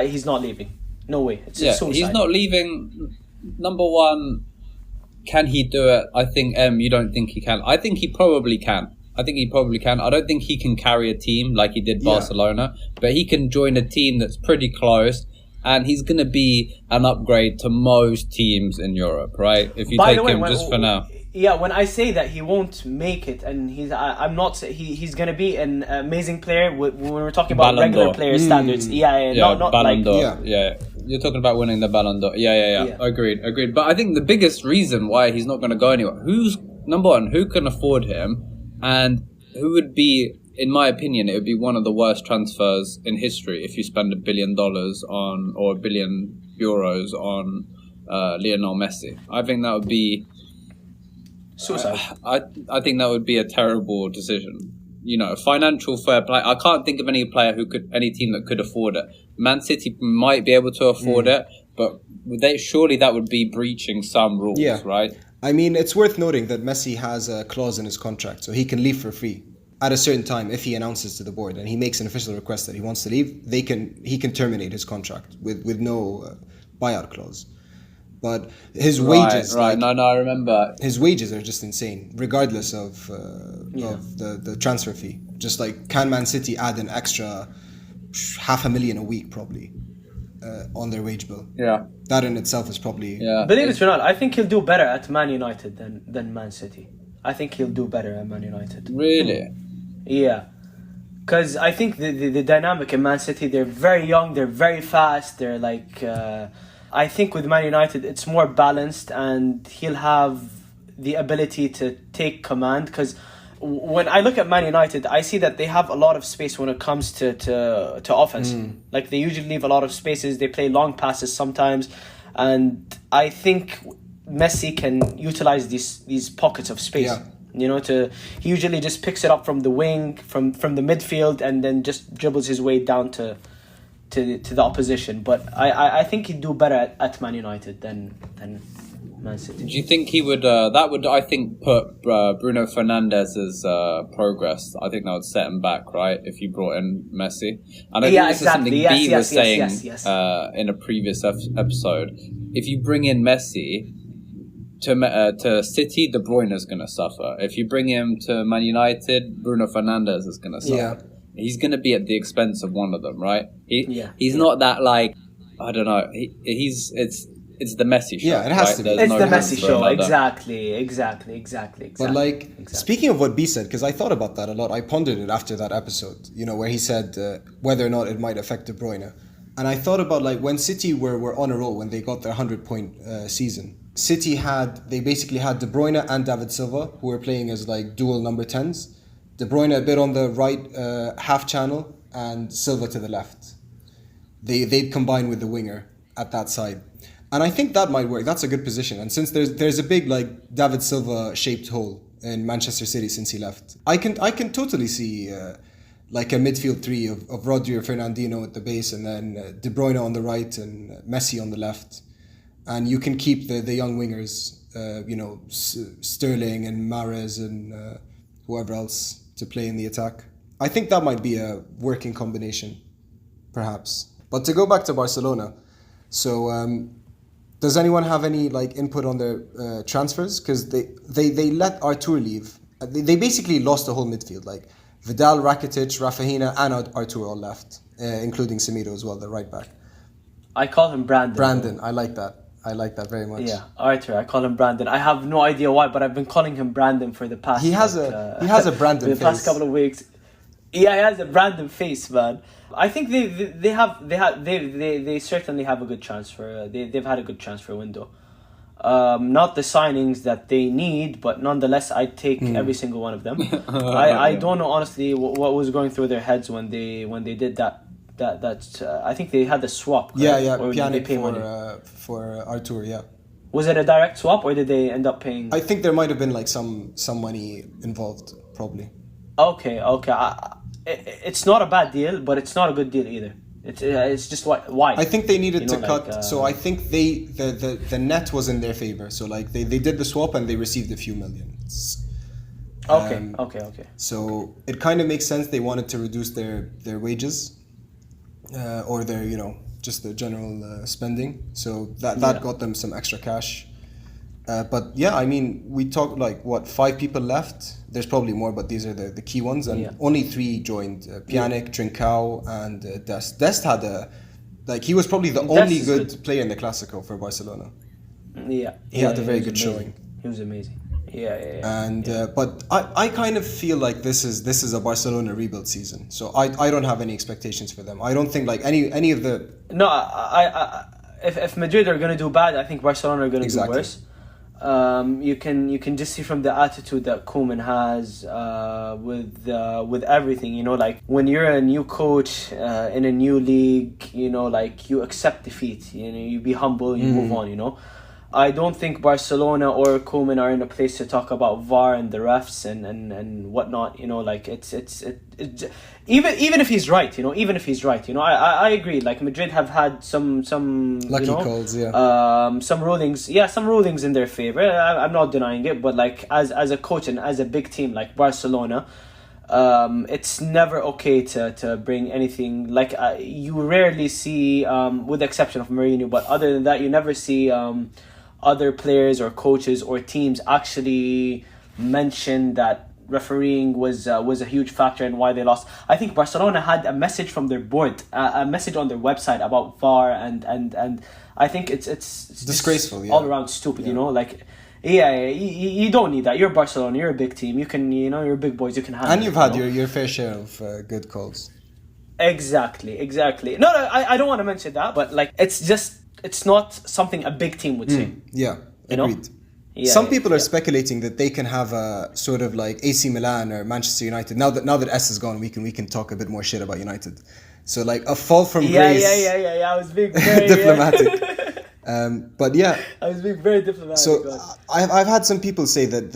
he's not leaving. No way. It's suicide. He's not leaving. Number one, can he do it? I think, you don't think he can. I think he probably can. I don't think he can carry a team like he did Barcelona, but he can join a team that's pretty close, and he's going to be an upgrade to most teams in Europe, right? If you take him just for now. Yeah, when I say that he won't make it, and I'm not. He's going to be an amazing player when we're talking about Ballon regular d'Or. player standards. Not Ballon like d'Or. You're talking about winning the Ballon d'Or. Yeah. Agreed. But I think the biggest reason why he's not going to go anywhere, number one, who can afford him? And who would be, in my opinion, it would be one of the worst transfers in history if you spend $1 billion on, or €1 billion on Lionel Messi. I think that would be suicide. I think that would be a terrible decision. You know, financial fair play. I can't think of any team that could afford it. Man City might be able to afford it, but surely that would be breaching some rules, right? I mean, it's worth noting that Messi has a clause in his contract, so he can leave for free at a certain time if he announces to the board and he makes an official request that he wants to leave. He can terminate his contract with no buyout clause. But his wages, I remember his wages are just insane, regardless of the transfer fee. Just like, can Man City add an extra $500,000 a week probably on their wage bill? Yeah. That in itself is probably... Believe it or not, I think he'll do better at Man United than Man City. I think he'll do better at Man United. Really? Yeah. Because I think the dynamic in Man City, they're very young, they're very fast, they're like... I think with Man United, it's more balanced and he'll have the ability to take command. Because when I look at Man United, I see that they have a lot of space when it comes to offense. Like, they usually leave a lot of spaces. They play long passes sometimes. And I think Messi can utilize these pockets of space. Yeah. You know, he usually just picks it up from the wing, from the midfield, and then just dribbles his way down to the opposition. But I think he'd do better at Man United than Man City. Do you think he would? That would, I think, put Bruno Fernandes's progress. I think that would set him back, right? If you brought in Messi, and I think this is something B was saying in a previous episode. If you bring in Messi to City, De Bruyne is going to suffer. If you bring him to Man United, Bruno Fernandes is going to suffer. Yeah. He's going to be at the expense of one of them, right? He's not that, like, I don't know. It's the Messi show. Yeah, it has to be. It's the Messi show. Exactly. But speaking of what B said, because I thought about that a lot. I pondered it after that episode, you know, where he said whether or not it might affect De Bruyne. And I thought about, like, when City were on a roll, when they got their 100-point season. City basically had De Bruyne and David Silva, who were playing as, like, dual number 10s. De Bruyne a bit on the right half channel and Silva to the left. They'd combine with the winger at that side. And I think that might work. That's a good position. And since there's a big, like, David Silva shaped hole in Manchester City since he left, I can totally see like a midfield three of Rodri or Fernandinho at the base, and then De Bruyne on the right and Messi on the left. And you can keep the young wingers, Sterling and Mahrez and whoever else to play in the attack. I think that might be a working combination, perhaps. But to go back to Barcelona, so does anyone have any, like, input on their transfers? Because they let Artur leave. They basically lost the whole midfield. Like, Vidal, Rakitic, Rafinha, and Artur all left, including Semedo as well, the right back. I call him Brandon. Brandon, I like that. I like that very much. Yeah, Artur, I call him Brandon. I have no idea why, but I've been calling him Brandon for the past. He has a Brandon face. For the past couple of weeks. Yeah, he has a Brandon face, man. I think they certainly have a good transfer. They've had a good transfer window. Not the signings that they need, but nonetheless, I'd take every single one of them. I don't know honestly what was going through their heads when they did that I think they had the swap. Correct? Yeah. Or did they Pjanic pay money? for Artur, yeah. Was it a direct swap, or did they end up paying? I think there might have been like some money involved, probably. Okay. It's not a bad deal, but it's not a good deal either. It's just why? I think they needed to cut. So I think the net was in their favor. So like they did the swap and they received a few million. Okay. So it kind of makes sense. They wanted to reduce their wages, or their just the general spending. So that got them some extra cash. But yeah, I mean, we talked like 5 people left. There's probably more, but these are the key ones, and only 3 joined: Pjanic, Trincao, and Dest. Dest had he was probably the only good player in the Clasico for Barcelona. Yeah, he had a very good showing. He was amazing. Yeah. And but I kind of feel like this is a Barcelona rebuild season. So I don't have any expectations for them. I don't think like any of the. No, if Madrid are gonna do bad, I think Barcelona are gonna do worse. You can just see from the attitude that Koeman has with everything, like when you're a new coach in a new league, like you accept defeat, you be humble, you move on, I don't think Barcelona or Koeman are in a place to talk about VAR and the refs and whatnot, like it's even if he's right, I agree, like Madrid have had some lucky calls, some rulings in their favor. I'm not denying it, but like as a coach and as a big team like Barcelona, it's never okay to bring anything like you rarely see, with the exception of Mourinho, but other than that you never see other players or coaches or teams actually mention that refereeing was a huge factor in why they lost. I think Barcelona had a message from their board, a message on their website about VAR, and I think it's disgraceful, all around stupid, you don't need that. You're Barcelona, you're a big team, you can, you're big boys, you can handle it. And you've had your fair share of good calls. Exactly. No, I don't want to mention that, but like it's not something a big team would say. Yeah, agreed. Some people are speculating that they can have a sort of like AC Milan or Manchester United. Now that S is gone, we can talk a bit more shit about United. So like a fall from grace. Yeah. I was being very diplomatic. But yeah, I was being very diplomatic. So I've had some people say that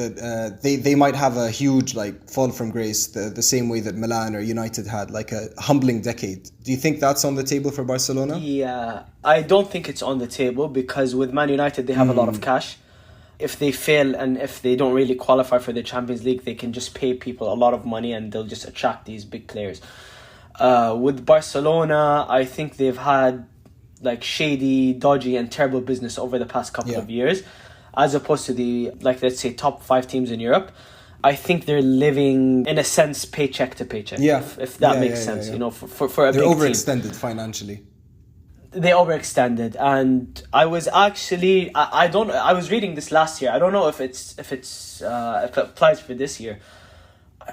they might have a huge like fall from grace, the same way that Milan or United had like a humbling decade. Do you think that's on the table for Barcelona? Yeah, I don't think it's on the table because with Man United they have a lot of cash. If they fail and if they don't really qualify for the Champions League, they can just pay people a lot of money and they'll just attract these big players. With Barcelona, I think they've had like shady, dodgy and terrible business over the past couple of years, as opposed to the, like, let's say top 5 teams in Europe. I think they're living in a sense paycheck to paycheck, if that makes sense. For a they're big overextended team. Financially. They overextended, and I was actually I was reading this last year. I don't know if it applies for this year.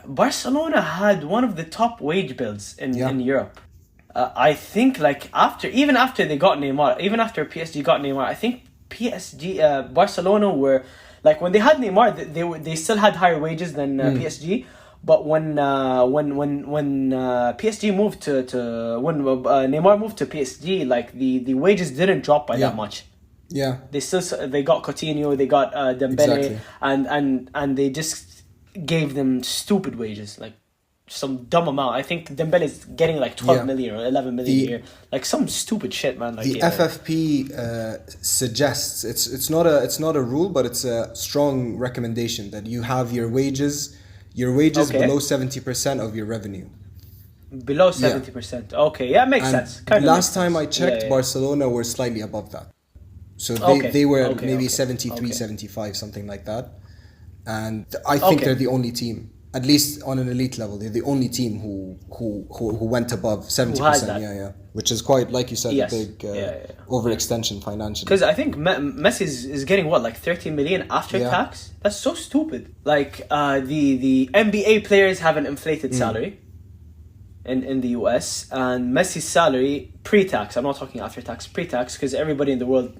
Barcelona had one of the top wage bills in Europe. I think like after they got Neymar, even after PSG got Neymar, I think Barcelona were like when they had Neymar, they still had higher wages than PSG. But when PSG moved when Neymar moved to PSG, like the wages didn't drop by that much. Yeah, they got Coutinho, they got Dembele, and they just gave them stupid wages, like some dumb amount. I think Dembele is getting like 12 million or 11 million a year, like some stupid shit, man. Like the FFP suggests it's not a rule, but it's a strong recommendation that you have your wages below 70% of your revenue. Below 70%. Okay, yeah, makes sense. Last time I checked, Barcelona were slightly above that. So they were maybe 73, 75, something like that. And I think they're the only team, at least on an elite level, they're the only team who went above 70%. Which is quite, like you said, a big overextension financially. Because I think Messi is getting like 30 million after tax. That's so stupid. Like the NBA players have an inflated salary in the US, and Messi's salary pre-tax. I'm not talking after tax, pre-tax, because everybody in the world,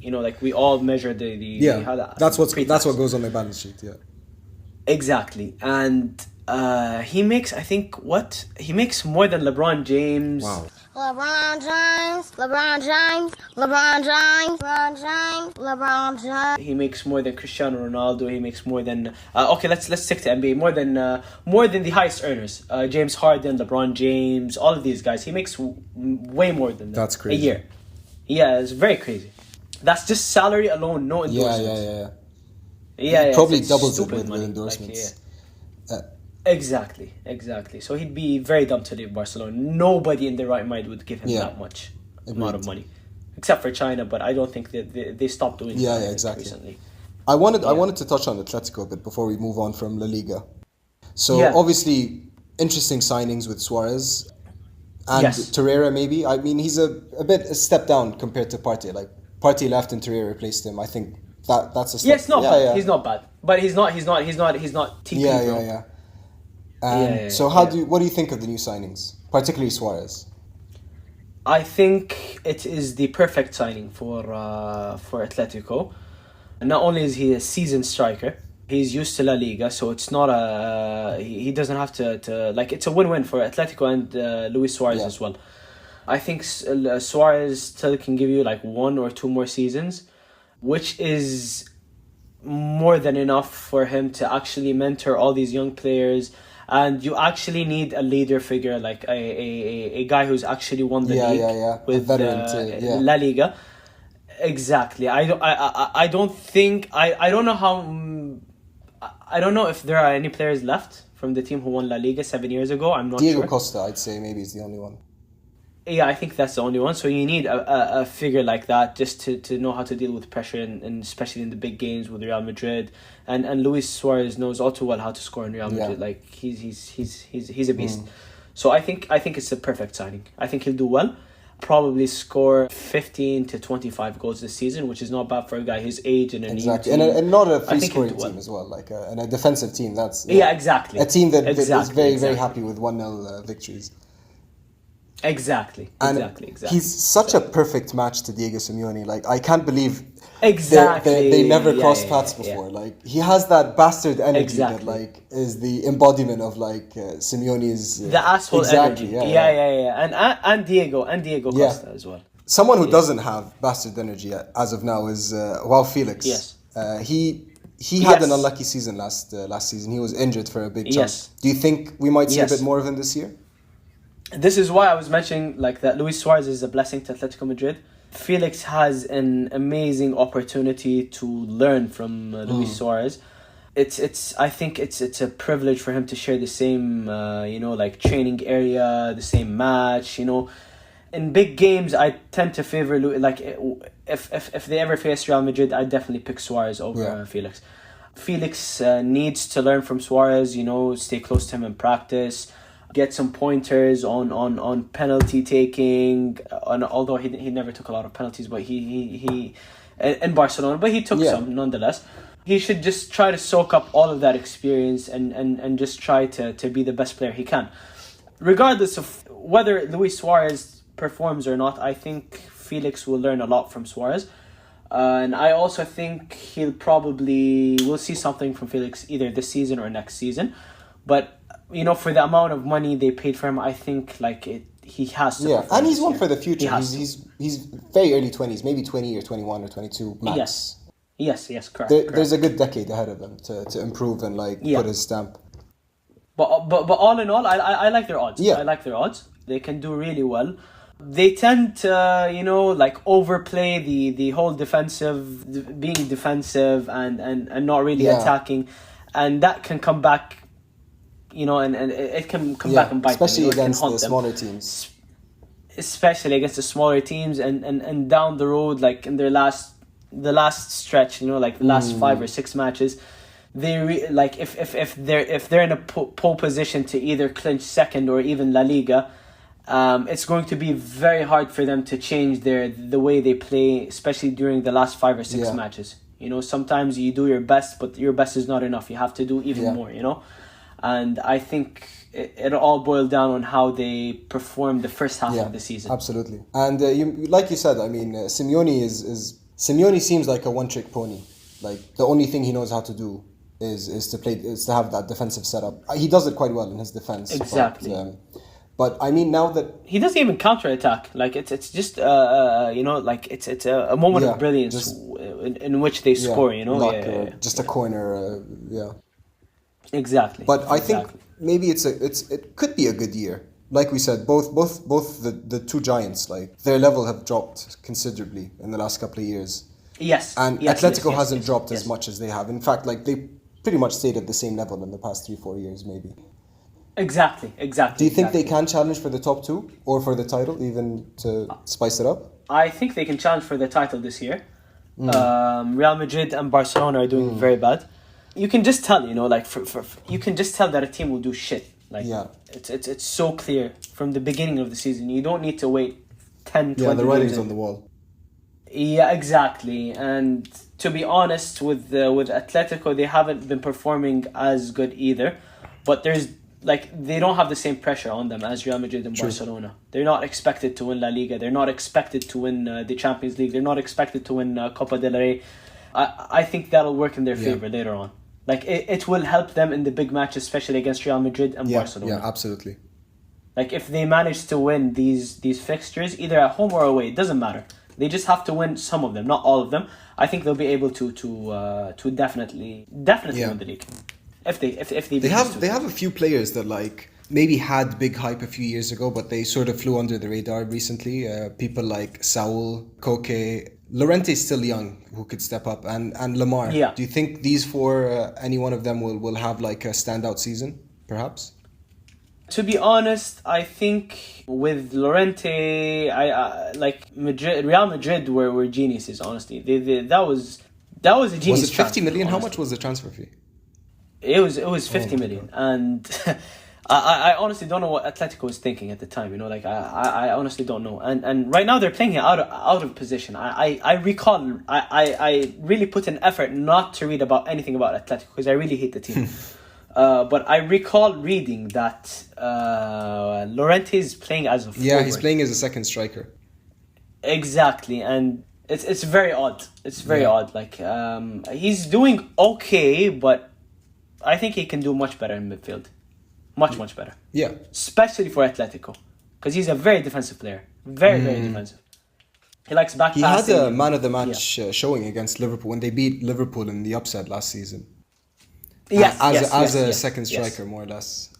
like we all measure that's what goes on the balance sheet. Yeah, exactly. And he makes, I think, he makes more than LeBron James. Wow. LeBron James, LeBron James, LeBron James, LeBron James, LeBron James. He makes more than Cristiano Ronaldo. He makes more than okay. Let's stick to NBA. More than the highest earners. James Harden, LeBron James, all of these guys. He makes way more than that. That's crazy. A year. Yeah, it's very crazy. That's just salary alone, no endorsements. Yeah. He probably it's doubles it stupid with endorsements. Exactly. So he'd be very dumb to leave Barcelona. Nobody in their right mind would give him that much amount of money, except for China. But I don't think that they stopped doing that exactly. recently. I wanted to touch on Atletico a bit before we move on from La Liga. So obviously, interesting signings with Suarez and Torreira. Maybe he's a step down compared to Partey. Like Partey left and Torreira replaced him. I think that's a step. Yeah, it's not bad. He's not bad, but he's not TP, bro. So what do you think of the new signings, particularly Suarez? I think it is the perfect signing for Atletico. Not only is he a seasoned striker, he's used to La Liga, so it's not he doesn't have to like, it's a win-win for Atletico and Luis Suarez as well. I think Suarez still can give you like 1 or 2 more seasons, which is more than enough for him to actually mentor all these young players. And you actually need a leader figure, like a guy who's actually won the league with La Liga. Exactly. I don't know if there are any players left from the team who won La Liga 7 years ago. I'm not sure. Diego Costa, I'd say maybe is the only one. Yeah, I think that's the only one. So you need a figure like that just to know how to deal with pressure, and especially in the big games with Real Madrid. And Luis Suarez knows all too well how to score in Real Madrid. Like he's a beast. So I think it's a perfect signing. I think he'll do well. Probably score 15 to 25 goals this season, which is not bad for a guy his age and an and not a free scoring team as well, like and a defensive team. That's exactly a team that is very happy with 1-0 victories. Exactly. He's such a perfect match to Diego Simeone. Like, I can't believe they never crossed paths before. Like, he has that bastard energy that like is the embodiment of like Simeone's the asshole energy. And Diego Costa as well. Someone who doesn't have bastard energy as of now is Felix. Yes. He had an unlucky season last season. He was injured for a big chunk. Yes. Do you think we might see a bit more of him this year? This is why I was mentioning like that Luis Suarez is a blessing to Atletico Madrid. Felix has an amazing opportunity to learn from Luis Suarez. I think it's a privilege for him to share the same like training area, the same match. In big games, I tend to favor like if they ever face Real Madrid, I definitely pick Suarez over Felix. Felix needs to learn from Suarez. Stay close to him in practice. Get some pointers on penalty taking, and although he never took a lot of penalties, but he in Barcelona, but he took some nonetheless. He should just try to soak up all of that experience and just try to be the best player he can. Regardless of whether Luis Suarez performs or not, I think Felix will learn a lot from Suarez. And I also think we'll see something from Felix either this season or next season. But for the amount of money they paid for him, I think he has to. Yeah, and he's one for the future. He's very early 20s, maybe 20 or 21 or 22 max. Yes, correct. There's a good decade ahead of him to improve and put his stamp. But all in all, I like their odds. Yeah. I like their odds. They can do really well. They tend to overplay the whole being defensive and not really attacking, and that can come back. And it can come back and bite especially them. Against the smaller teams. Especially against the smaller teams and down the road, like in the last stretch, like the last 5 or 6 matches, they if they're in a pole position to either clinch second or even La Liga, it's going to be very hard for them to change the way they play, especially during the last 5 or 6 matches. Sometimes you do your best, but your best is not enough. You have to do even more. And I think it all boiled down on how they performed the first half of the season. Absolutely. And like you said, Simeone seems like a one-trick pony. Like the only thing he knows how to do is to have that defensive setup. He does it quite well in his defense. Exactly. But I mean, now that he doesn't even counter-attack, like it's just like it's a moment of brilliance in which they score, just a corner, Exactly. But I think maybe it could be a good year. Like we said, both the two giants, like their level have dropped considerably in the last couple of years. Yes. And Atletico hasn't dropped as much as they have. In fact, like they pretty much stayed at the same level in the past 3-4 years, maybe. Exactly. Do you think they can challenge for the top two or for the title, even to spice it up? I think they can challenge for the title this year. Real Madrid and Barcelona are doing very bad. You can just tell, you can just tell that a team will do shit. Like, it's so clear from the beginning of the season. You don't need to wait 10, 20 Yeah, the writing's games on the wall. Yeah, exactly. And to be honest, with Atletico, they haven't been performing as good either. But they don't have the same pressure on them as Real Madrid and Barcelona. They're not expected to win La Liga. They're not expected to win the Champions League. They're not expected to win Copa del Rey. I think that'll work in their favor later on. Like, it will help them in the big matches, especially against Real Madrid and Barcelona. Yeah, absolutely. Like, if they manage to win these fixtures, either at home or away, it doesn't matter. They just have to win some of them, not all of them. I think they'll be able to definitely win the league. If they have a few players that like maybe had big hype a few years ago, but they sort of flew under the radar recently. People like Saul, Koke, Llorente's still young, who could step up, and Lamar. Yeah. Do you think these four, any one of them will have like a standout season, perhaps? To be honest, I think with Llorente, Real Madrid were geniuses. Honestly, that was a genius. Was it 50 million? Honestly. How much was the transfer fee? It was 50 million, and I honestly don't know what Atletico was thinking at the time. I honestly don't know. And right now they're playing it out of position. I recall I really put an effort not to read about anything about Atletico because I really hate the team. But I recall reading that Llorente is playing as a forward. Yeah, he's playing as a second striker. Exactly, and it's very odd. It's very odd. Like he's doing okay, but I think he can do much better in midfield. Much better. Yeah. Especially for Atletico. Because he's a very defensive player. Very defensive. He likes back passing. He had a man of the match showing against Liverpool when they beat Liverpool in the upset last season. As a second striker, more or less.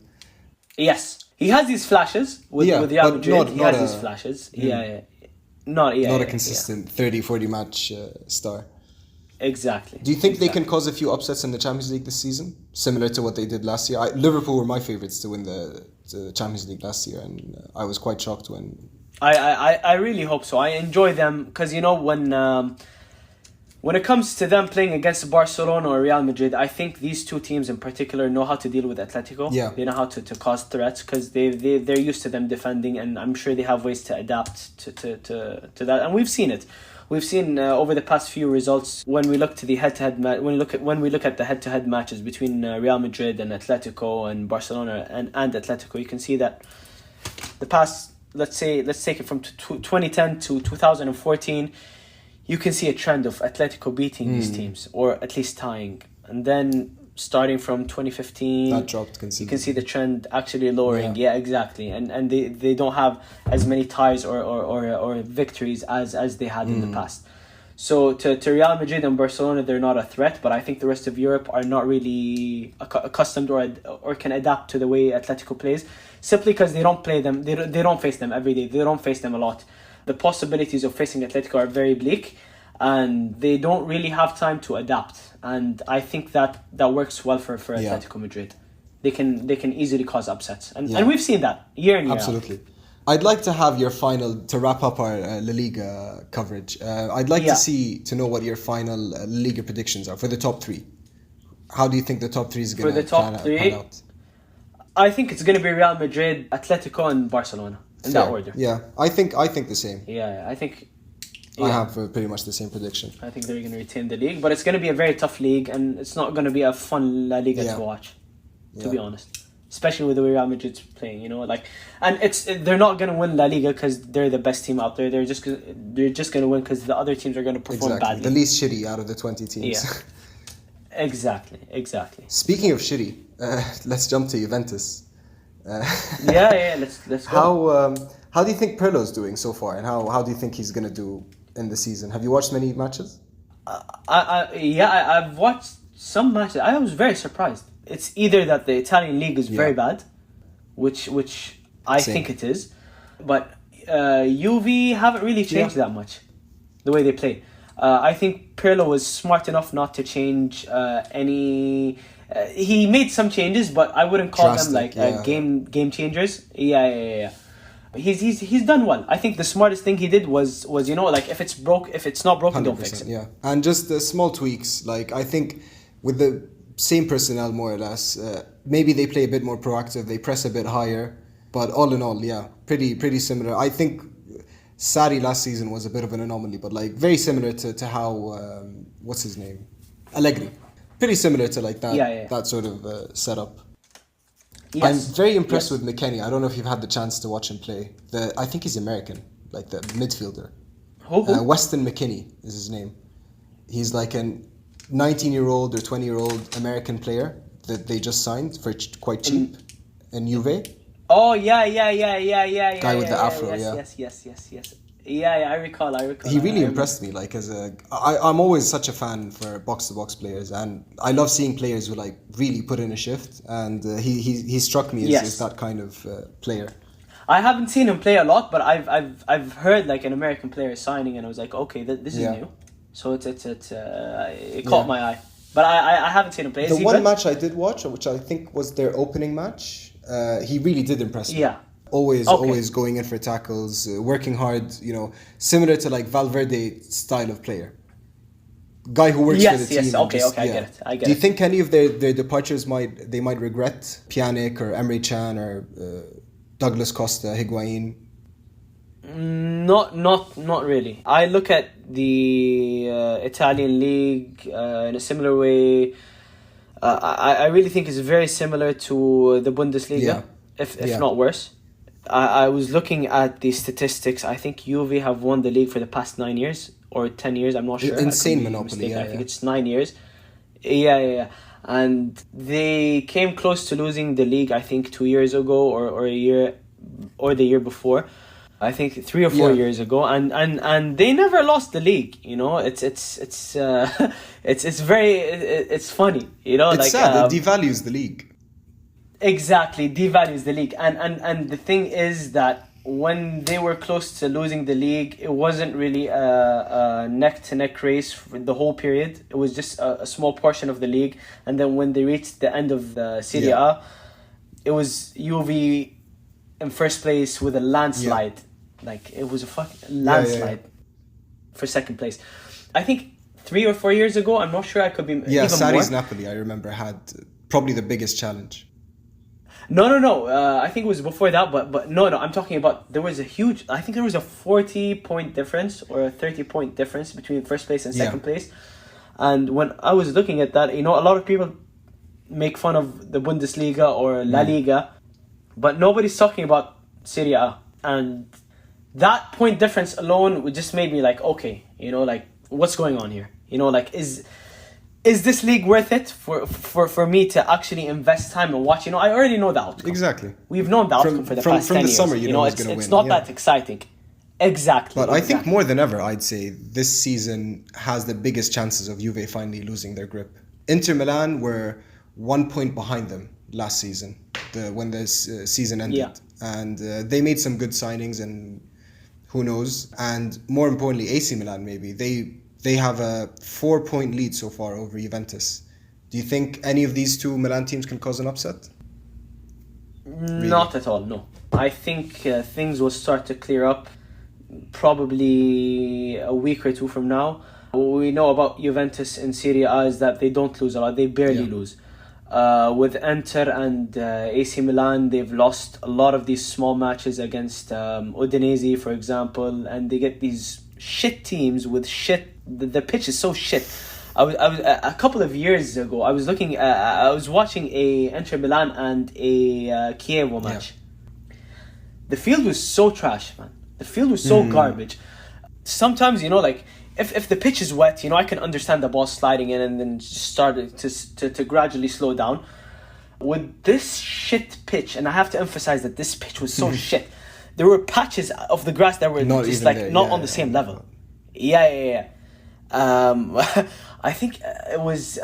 Yes. He has these flashes with Real Madrid. He has these flashes. Not a consistent 30-40 match star. Exactly. Do you think they can cause a few upsets in the Champions League this season, similar to what they did last year? Liverpool were my favourites to win the Champions League last year, and I was quite shocked when. I really hope so. I enjoy them because when it comes to them playing against Barcelona or Real Madrid, I think these two teams in particular know how to deal with Atletico. Yeah. They know how to cause threats because they're used to them defending, and I'm sure they have ways to adapt to that. And we've seen it. We've seen over the past few results when we look to the head-to-head when we look at the head-to-head matches between Real Madrid and Atletico and Barcelona and Atletico, you can see that the past, let's take it from 2010 to 2014, you can see a trend of Atletico beating these teams or at least tying, and then starting from 2015, that dropped considerably. You can see the trend actually lowering. Yeah, exactly. And they don't have as many ties or victories as they had in the past. So to Real Madrid and Barcelona, they're not a threat, but I think the rest of Europe are not really accustomed or can adapt to the way Atletico plays, simply because they don't play them. They don't face them every day. They don't face them a lot. The possibilities of facing Atletico are very bleak, and they don't really have time to adapt. And I think that works well for Atletico Madrid. They can easily cause upsets, and we've seen that year in year Absolutely. Out. I'd like to have your final to wrap up our La Liga coverage. I'd like to know what your final La Liga predictions are for the top three. How do you think the top three is going to pan out? I think it's going to be Real Madrid, Atletico, and Barcelona in that order. Yeah, I think the same. Yeah, I think. I have pretty much the same prediction. I think they're going to retain the league, but it's going to be a very tough league, and it's not going to be a fun La Liga to watch, to be honest. Especially with the way Real Madrid's playing, and they're not going to win La Liga because they're the best team out there. They're just going to win because the other teams are going to perform badly. The least shitty out of the 20 teams. Yeah. Exactly. Speaking of shitty, let's jump to Juventus. Let's go. How do you think Pirlo's doing so far, and how do you think he's gonna do in the season? Have you watched many matches? I've watched some matches. I was very surprised. It's either that the Italian league is very bad, which I think it is, but Juve haven't really changed that much the way they play. I think Pirlo was smart enough not to change any. He made some changes, but I wouldn't call them like game changers. Yeah. He's done well. I think the smartest thing he did was like if it's not broken, don't fix it. Yeah, and just the small tweaks. Like I think with the same personnel more or less, maybe they play a bit more proactive. They press a bit higher, but all in all, pretty similar. I think Sarri last season was a bit of an anomaly, but like very similar to how what's his name, Allegri. Pretty similar to like that that sort of setup. Yes. I'm very impressed with McKennie. I don't know if you've had the chance to watch him play. I think he's American, like the midfielder. Weston McKennie is his name. He's like a 19-year-old or 20-year-old American player that they just signed for quite cheap in Juve. Oh yeah. Guy with the afro, Yes. Yeah, I recall. He really impressed me. Like I'm always such a fan for box-to-box players, and I love seeing players who like really put in a shift. And he struck me as that kind of player. I haven't seen him play a lot, but I've heard like an American player signing, and I was like, okay, this is new. So it caught my eye, but I haven't seen him play. The one match I did watch, which I think was their opening match, he really did impress me. Yeah. Always going in for tackles, working hard, similar to like Valverde style of player. Guy who works for the team. Yes, okay, I get it. Do you think any of their departures might regret? Pjanic or Emre Can or Douglas Costa, Higuain? Not really. I look at the Italian league in a similar way. I really think it's very similar to the Bundesliga, if not worse. I was looking at the statistics. I think Juve have won the league for the past 9 years or 10 years. I'm not sure. Insane monopoly. I think it's 9 years. Yeah. And they came close to losing the league, I think 2 years ago or a year or the year before. I think 3 or 4 years ago, and they never lost the league. It's funny. It's sad. It devalues the league. Exactly, devalues the league, and the thing is that when they were close to losing the league, it wasn't really a neck-to-neck race for the whole period. It was just a small portion of the league, and then when they reached the end of the Serie A, it was Juve in first place with a landslide. Like it was a fucking landslide for second place. I think 3 or 4 years ago, I'm not sure. I could be even Sarri's more. Napoli, I remember, had probably the biggest challenge. No. I think it was before that, but no. I'm talking about there was a 40-point difference or a 30-point difference between first place and second place. And when I was looking at that, a lot of people make fun of the Bundesliga or La Liga, but nobody's talking about Serie A. And that point difference alone would just made me like, okay, like what's going on here? Like is this league worth it for me to actually invest time and watch? I already know the outcome. Exactly. We've known the outcome for the past 10 years. From the summer, who's going to win. It's not that exciting. Exactly. But I think more than ever, I'd say this season has the biggest chances of Juve finally losing their grip. Inter Milan were 1 point behind them last season, when the season ended. Yeah. And they made some good signings, and who knows. And more importantly, AC Milan maybe. They have a 4-point lead so far over Juventus. Do you think any of these two Milan teams can cause an upset? Really? Not at all, no. I think things will start to clear up probably a week or two from now. What we know about Juventus in Serie A is that they don't lose a lot. They barely lose. With Inter and AC Milan, they've lost a lot of these small matches against Udinese, for example, and they get these shit teams with shit. The pitch is so shit. I was a couple of years ago. I was watching a Inter Milan and a Chievo match. The field was so trash, man. The field was so garbage. Sometimes, like if the pitch is wet, I can understand the ball sliding in and then just start to gradually slow down. With this shit pitch, and I have to emphasize that this pitch was so shit. There were patches of the grass that were not just like there. Not on the same level. Yeah. I think it was.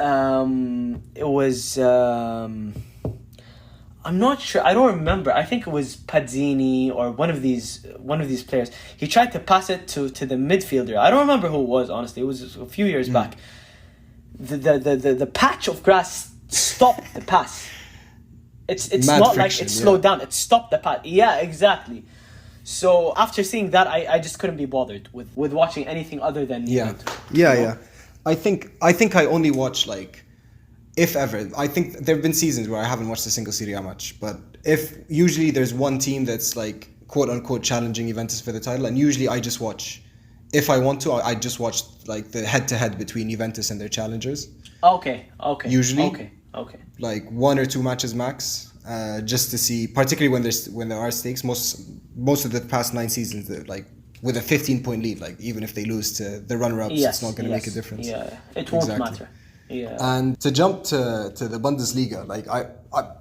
I'm not sure. I don't remember. I think it was Pazzini or one of these players. He tried to pass it to the midfielder. I don't remember who it was. Honestly, it was a few years back. The patch of grass stopped the pass. It's Mad not friction, like it slowed down. It stopped the pass. Yeah, exactly. So after seeing that, I just couldn't be bothered with watching anything other than Juventus. Yeah. I think I only watch like, if ever. I think there have been seasons where I haven't watched a single Serie A match, but if usually there's one team that's like quote unquote challenging Juventus for the title, and usually I just watch. If I want to, I just watch like the head-to-head between Juventus and their challengers. Okay. Usually. Okay. Like 1 or 2 matches max, just to see, particularly when there are stakes. Most of the past 9 seasons, like with a 15-point lead, like even if they lose to the runner-ups, it's not going to make a difference. Yeah, it won't matter. Yeah. And to jump to the Bundesliga, like I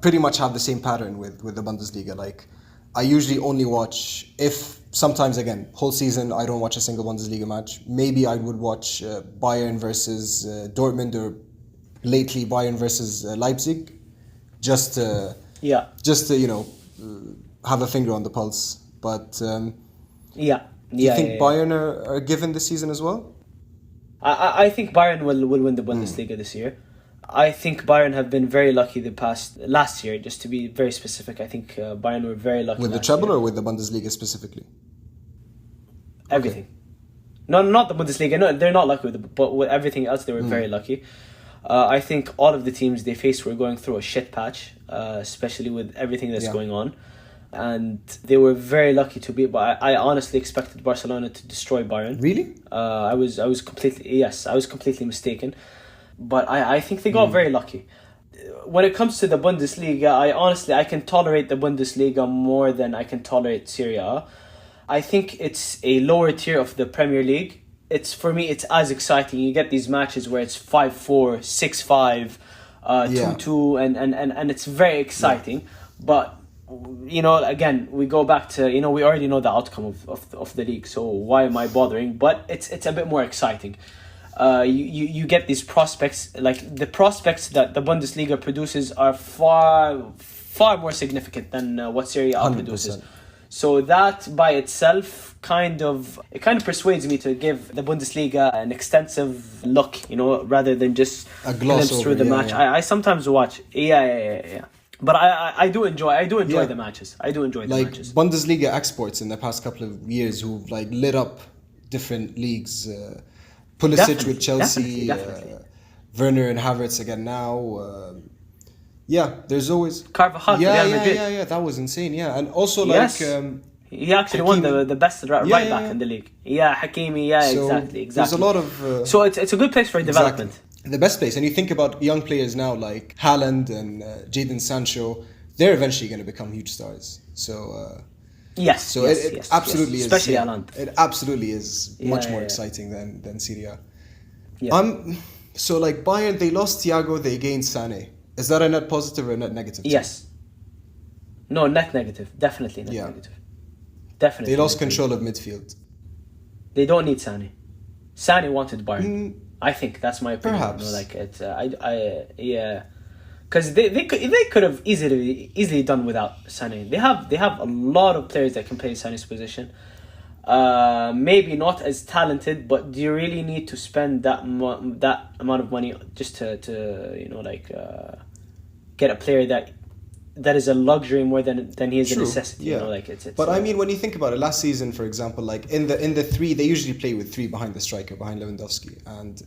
pretty much have the same pattern with the Bundesliga. Like I usually only watch, if sometimes again whole season I don't watch a single Bundesliga match. Maybe I would watch Bayern versus Dortmund, or lately Bayern versus Leipzig, just to have a finger on the pulse. But do you think Bayern are given this season as well? I think Bayern will win the Bundesliga this year. I think Bayern have been very lucky last year, just to be very specific. I think Bayern were very lucky. With the treble or with the Bundesliga specifically? Everything. No, not the Bundesliga. No, they're not lucky but with everything else, they were very lucky. I think all of the teams they faced were going through a shit patch, especially with everything that's going on. And they were very lucky to beat. But I honestly expected Barcelona to destroy Bayern. Really? I was completely mistaken. But I think they got very lucky. When it comes to the Bundesliga, I can tolerate the Bundesliga more than I can tolerate Serie A. I think it's a lower tier of the Premier League. For me, it's as exciting. You get these matches where it's 5-4, 6-5, 2-2, and it's very exciting. Yeah. But again, we go back to we already know the outcome of the league. So why am I bothering? But it's a bit more exciting. You get these prospects, like the prospects that the Bundesliga produces are far more significant than what Serie A 100%. Produces. So that by itself kind of persuades me to give the Bundesliga an extensive look, rather than just a gloss through the match. Yeah. I sometimes watch, but I do enjoy the matches. I do enjoy the matches. Bundesliga exports in the past couple of years who've like lit up different leagues. Pulisic with Chelsea, definitely. Werner and Havertz again now. There's always Carvajal. Yeah, that was insane. Yeah, and also he actually won the best right back in the league. Yeah, Hakimi. Yeah, so exactly. There's a lot of. So it's a good place for development. The best place, and you think about young players now like Haaland and Jadon Sancho. They're eventually going to become huge stars. So. Yes. It absolutely is. Especially Haaland. It absolutely is much more exciting than Serie A. Yeah. So like Bayern, they lost Thiago, they gained Sané. Is that a net positive or a net negative? Yes. No, net negative. Definitely net negative. Definitely. They lost control of midfield. They don't need Sané. Sané wanted Bayern. I think that's my opinion. Perhaps. Because they could have easily done without Sané. They have a lot of players that can play Sané's position. Maybe not as talented, but do you really need to spend that amount of money just to get a player that is a luxury more than he is a necessity? Yeah. But I mean, when you think about it, last season, for example, like in the 3, they usually play with 3 behind the striker, behind Lewandowski, and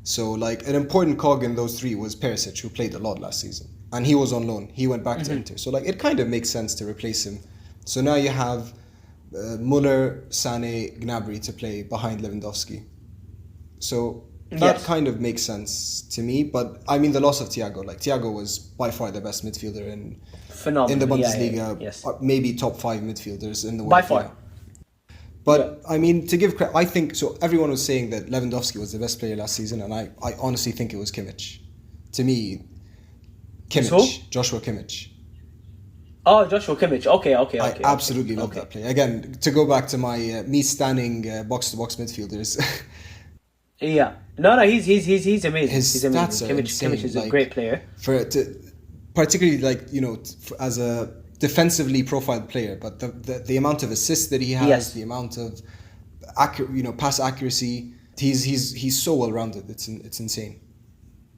so like an important cog in those 3 was Perisic, who played a lot last season, and he was on loan. He went back to Inter, so like it kind of makes sense to replace him. So now you have Muller, Sané, Gnabry to play behind Lewandowski. So that kind of makes sense to me. But I mean, the loss of Thiago, like Thiago was by far the best midfielder in the Bundesliga, maybe top 5 midfielders in the world. By far. But I mean, to give credit, I think so. Everyone was saying that Lewandowski was the best player last season, and I honestly think it was Kimmich. To me, Kimmich, So? Joshua Kimmich. Oh, Joshua Kimmich. Okay. I absolutely love that player. Again, to go back to my me standing box-to-box midfielders. Yeah. No, he's amazing. His he's stats amazing. are insane. Kimmich is a great player. Particularly as a defensively profiled player, but the amount of assists that he has, the amount of pass accuracy, he's so well rounded. It's insane.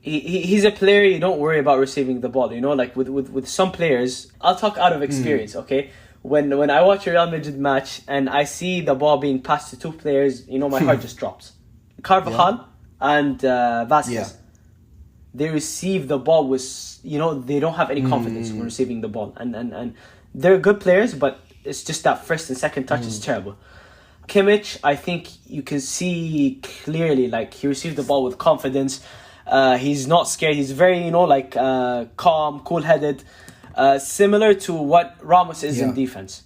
He's a player you don't worry about receiving the ball. Like with some players, I'll talk out of experience. Okay, when I watch a Real Madrid match and I see the ball being passed to two players, my heart just drops. Carvajal and Vasquez. Yeah. They receive the ball with, they don't have any confidence when receiving the ball. And they're good players, but it's just that first and second touch is terrible. Kimmich, I think you can see clearly, he received the ball with confidence. He's not scared. He's very, calm, cool-headed. Similar to what Ramos is in defense.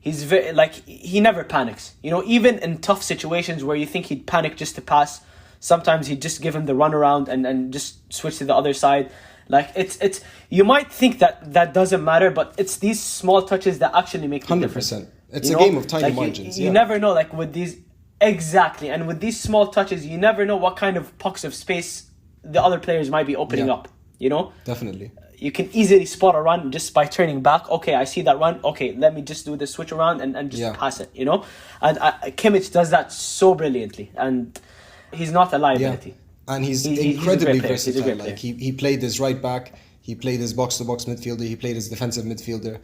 He's very, he never panics. Even in tough situations where you think he'd panic just to pass, sometimes he'd just give him the runaround and just switch to the other side. It's you might think that doesn't matter, but it's these small touches that actually make the 100%. difference. It's a game of tiny margins. You never know, with these... Exactly. And with these small touches, you never know what kind of pockets of space the other players might be opening up. Definitely. You can easily spot a run just by turning back. Okay, I see that run. Okay, let me just do the switch around and just pass it, And Kimmich does that so brilliantly. And he's not a liability. Yeah. And he's incredibly versatile. He played as right back. He played as box-to-box midfielder. He played as defensive midfielder.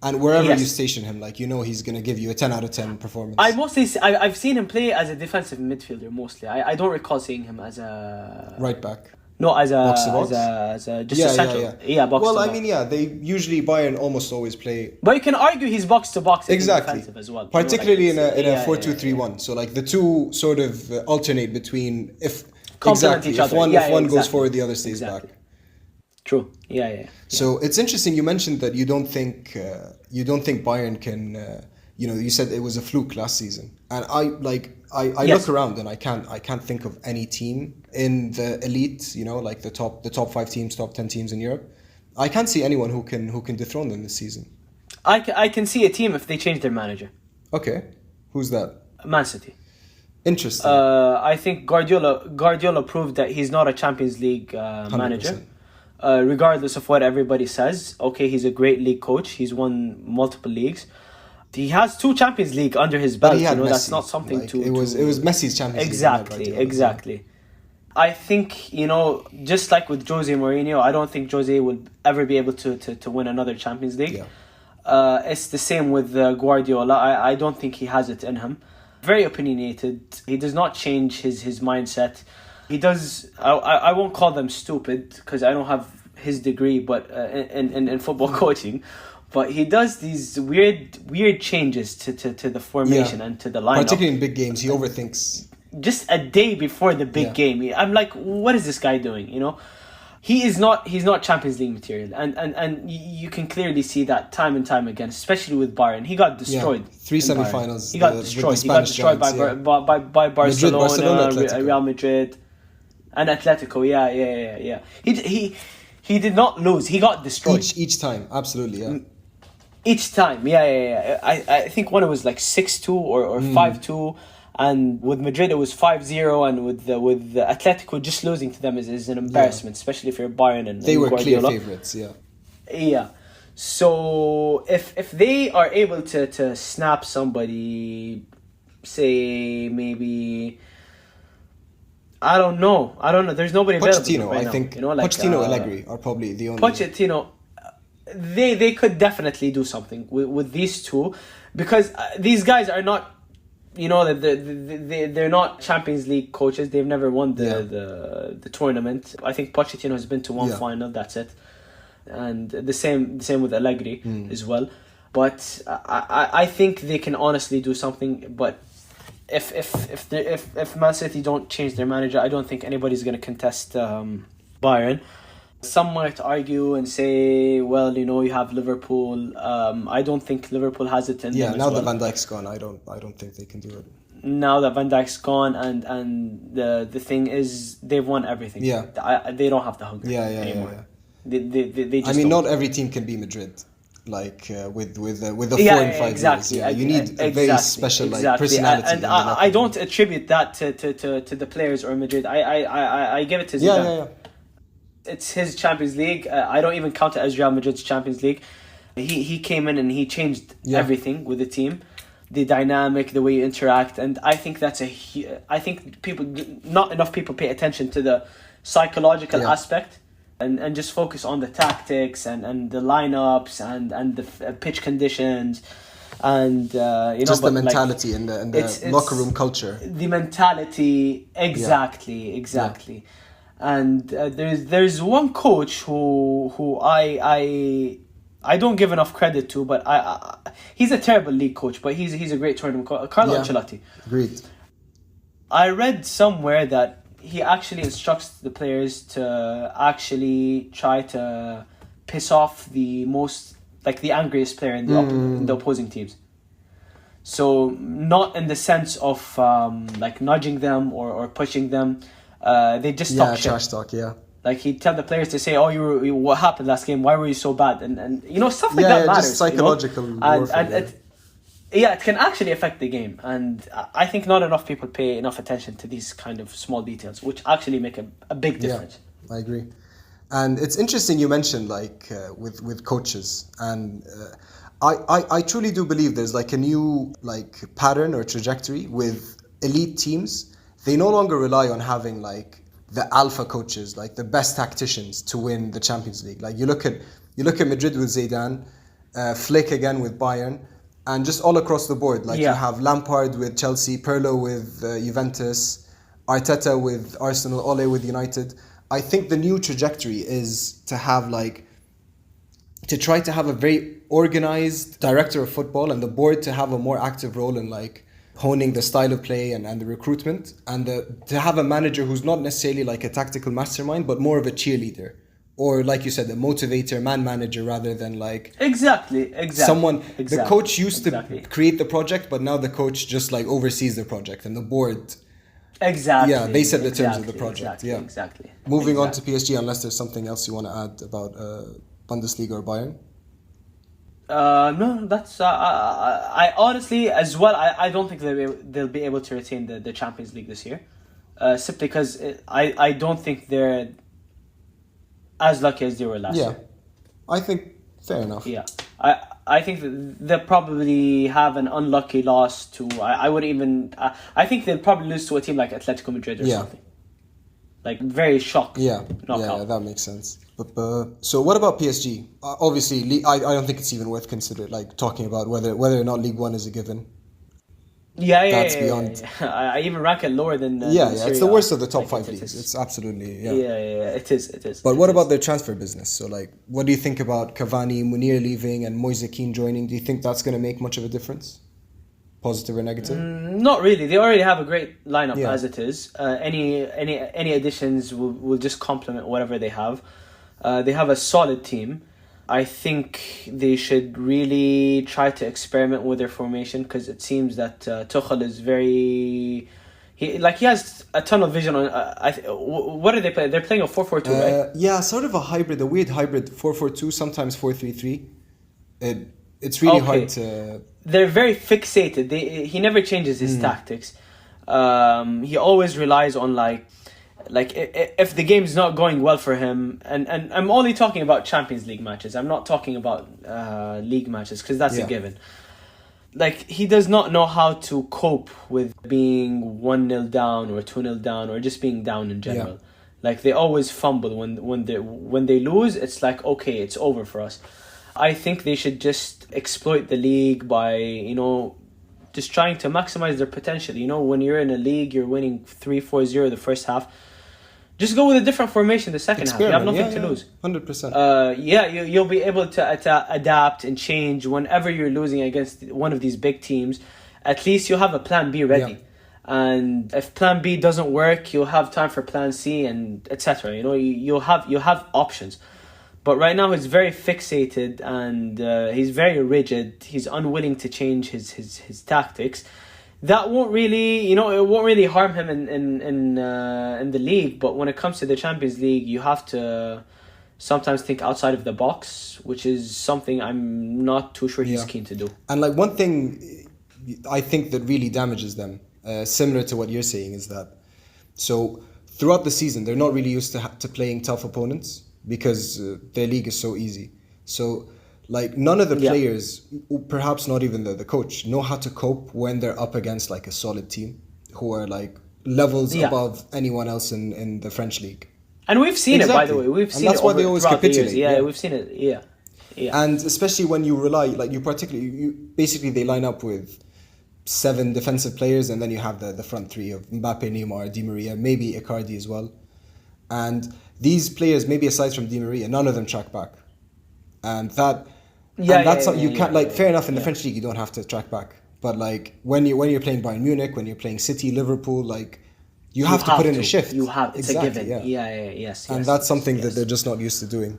And wherever you station him, he's going to give you a 10 out of 10 performance. I've seen him play as a defensive midfielder mostly. I don't recall seeing him as a... Right back. No, as a box-to-box? as a just a central. Yeah, box to box. They usually Bayern almost always play. But you can argue he's box to box defensive as well. Particularly in a 4-2-3-1. So the two sort of alternate between if one goes forward, the other stays back. True. Yeah. So it's interesting. You mentioned that you don't think Bayern can. You said it was a fluke last season, and I look around and I can't think of any team in the elite, the top 5 teams, top 10 teams in Europe. I can't see anyone who can dethrone them this season. I can see a team if they change their manager. Okay, who's that? Man City. Interesting. I think Guardiola proved that he's not a Champions League manager. Regardless of what everybody says, okay, he's a great league coach. He's won multiple leagues. He has 2 Champions League under his belt. That's not something It was Messi's Champions League. Exactly. I think, just like with Jose Mourinho, I don't think Jose will ever be able to win another Champions League. Yeah. It's the same with Guardiola. I don't think he has it in him. Very opinionated. He does not change his mindset. He does. I won't call them stupid because I don't have his degree, but in football coaching. But he does these weird changes to the formation and to the lineup. Particularly in big games, he overthinks. Just a day before the big game, I'm like, what is this guy doing? He's not Champions League material, and you can clearly see that time and time again, especially with Bayern. He got destroyed. 3 semi-finals. He got destroyed. He got destroyed by Barcelona, Real Madrid, and Atletico. Yeah. He did not lose. He got destroyed each time. Absolutely, yeah. Each time, yeah. I think one it was 6-2 or 5-2, and with Madrid it was 5-0, and with Atletico just losing to them is an embarrassment, especially if you're Bayern and they were Guardiola. Clear favourites, yeah. Yeah. So if they are able to snap somebody, say maybe. I don't know. There's nobody available Pochettino, right I now. think. Pochettino, Allegri are probably the only. Pochettino, they could definitely do something with these two, because these guys are not, they're not Champions League coaches. They've never won the tournament. I think Pochettino has been to one final. That's it, and the same with Allegri as well. But I think they can honestly do something. But if Man City don't change their manager, I don't think anybody's going to contest Bayern. Some might argue and say, well, you have Liverpool. I don't think Liverpool has it in them. Yeah, now that Van Dijk's gone, I don't think they can do it. Now that Van Dijk's gone, and the thing is, they've won everything. Yeah, they don't have the hunger anymore. Yeah. They just I mean, don't. not every team can be Madrid. Like with the 4 and 5 exactly. years. Yeah, you need a very special like personality. And I don't attribute that to the players or Madrid. I give it to Zidane. Yeah. It's his Champions League. I don't even count it as Real Madrid's Champions League. He came in and he changed everything with the team, the dynamic, the way you interact, and I think that's I think not enough people pay attention to the psychological aspect. And just focus on the tactics and the lineups and the pitch conditions and just the mentality and the locker room culture. The mentality, exactly. And there's one coach who I don't give enough credit to, but he's a terrible league coach, but he's a great tournament coach. Carlo Ancelotti. Agreed. I read somewhere that he actually instructs the players to actually try to piss off the angriest player in the opposing teams. So not in the sense of nudging them or pushing them. They just talk shit. Trash talk. Yeah. Like he'd tell the players to say, "Oh, what happened last game? Why were you so bad?" And stuff like that matters. Just psychological warfare. It can actually affect the game, and I think not enough people pay enough attention to these kind of small details, which actually make a big difference. Yeah, I agree. And it's interesting you mentioned with coaches, and I truly do believe there's like a new pattern or trajectory with elite teams. They no longer rely on having like the alpha coaches, like the best tacticians to win the Champions League. Like you look at Madrid with Zidane, Flick again with Bayern. And just all across the board, you have Lampard with Chelsea, Pirlo with Juventus, Arteta with Arsenal, Ole with United. I think the new trajectory is to have to try to have a very organized director of football and the board to have a more active role in honing the style of play and the recruitment, and to have a manager who's not necessarily like a tactical mastermind, but more of a cheerleader. Or like you said, a motivator, man manager, rather than exactly someone. The coach used to create the project, but now the coach just oversees the project, and the board. Exactly. Yeah, they set the terms of the project. Exactly. Moving on to PSG, unless there's something else you want to add about Bundesliga or Bayern. No, that's. I honestly, as well, I don't think they'll be able to retain the Champions League this year, simply because I don't think they're as lucky as they were last year. I think fair enough. Yeah, I think that they'll probably have an unlucky loss to. I would even. I think they'll probably lose to a team like Atletico Madrid or something. Very shock. Knockout. Yeah, that makes sense. But so what about PSG? Obviously, I don't think it's even worth considering talking about whether or not League One is a given. That's beyond. I even rank it lower than. It's the worst of the top 5 leagues. It's absolutely It is. But what about their transfer business? So what do you think about Cavani, Munir leaving, and Moise Kean joining? Do you think that's going to make much of a difference? Positive or negative? Not really. They already have a great lineup as it is. Any additions will just complement whatever they have. They have a solid team. I think they should really try to experiment with their formation, because it seems that Tuchel is very... He has a ton of vision on... what are they playing? They're playing a 4-4-2, right? Yeah, sort of a weird hybrid 4-4-2, sometimes 4-3-3. It's really hard to... They're very fixated. He never changes his tactics. He always relies on if the game's not going well for him, and I'm only talking about Champions League matches. I'm not talking about league matches, because that's a given. He does not know how to cope with being 1-0 down or 2-0 down or just being down in general. They always fumble when they lose. It's okay, it's over for us. I think they should just exploit the league by just trying to maximize their potential. When you're in a league, you're winning 3-4-0 the first half. Just go with a different formation the second half. You have nothing to lose. 100%. You'll be able to adapt and change whenever you're losing against one of these big teams. At least you'll have a plan B ready. Yeah. And if plan B doesn't work, you'll have time for plan C and etc. You'll have options. But right now he's very fixated and he's very rigid. He's unwilling to change his tactics. That won't really, it won't really harm him in the league. But when it comes to the Champions League, you have to sometimes think outside of the box, which is something I'm not too sure he's keen to do. And like one thing I think that really damages them, similar to what you're saying, is that so throughout the season they're not really used to playing tough opponents because their league is so easy. So like none of the players, perhaps not even the coach, know how to cope when they're up against like a solid team who are like levels above anyone else in the French league. And we've seen it, by the way. We've seen that's it why they always capitulate. Yeah, we've seen it. Yeah. And especially when you rely, like basically they line up with 7 defensive players, and then you have the front 3 of Mbappe, Neymar, Di Maria, maybe Icardi as well. And these players, maybe aside from Di Maria, none of them track back. And that's you can't like. Fair enough, in the French league you don't have to track back, but like when you're playing Bayern Munich, when you're playing City, Liverpool, like. You have to put in a shift. You have. It's exactly, a given. Yes. And that's something that they're just not used to doing.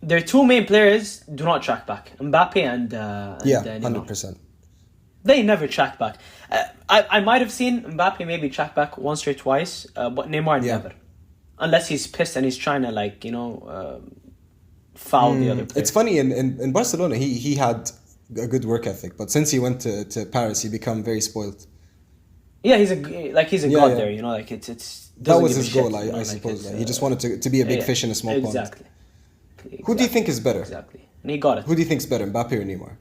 Their 2 main players do not track back. Mbappe and Neymar. 100%. They never track back. I might have seen Mbappe maybe track back once or twice, but Neymar never. Unless he's pissed and he's trying to foul the other player. It's funny, in Barcelona he had a good work ethic, but since he went to Paris he become very spoiled. Yeah, he's a god there, it's that was his goal, I suppose. He just wanted to be a big fish in a small pond. Exactly. Who do you think is better? Exactly. And he got it. Who do you think is better, Mbappe or Neymar?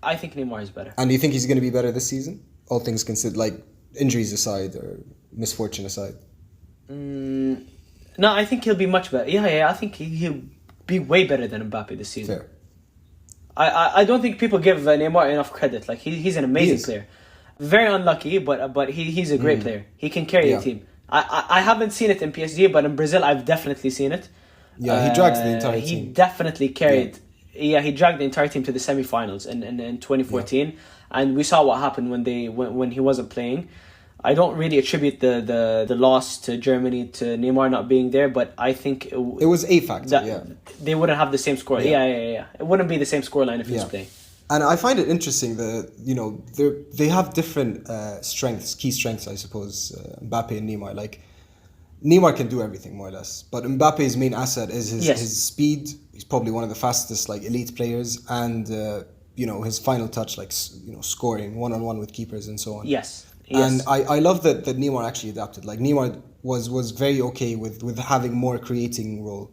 I think Neymar is better. And do you think he's going to be better this season? All things considered, like injuries aside or misfortune aside. No, I think he'll be much better. I think he'll be way better than Mbappe this season. Fair. I don't think people give Neymar enough credit. Like he's an amazing player. Very unlucky, but he's a great player. He can carry a team. I haven't seen it in PSG, but in Brazil I've definitely seen it. Yeah, he drags the entire team. He definitely carried. Yeah, he dragged the entire team to the semi-finals in 2014, and we saw what happened when he wasn't playing. I don't really attribute the loss to Germany to Neymar not being there, but I think it was a factor. They wouldn't have the same score. Yeah. It wouldn't be the same scoreline if he was playing. And I find it interesting that they have different key strengths, I suppose. Mbappe and Neymar. Like Neymar can do everything more or less, but Mbappe's main asset is his speed. He's probably one of the fastest elite players, and his final touch, scoring one-on-one with keepers and so on. Yes. And I love that Neymar actually adapted. Like Neymar was very okay with having more creating role.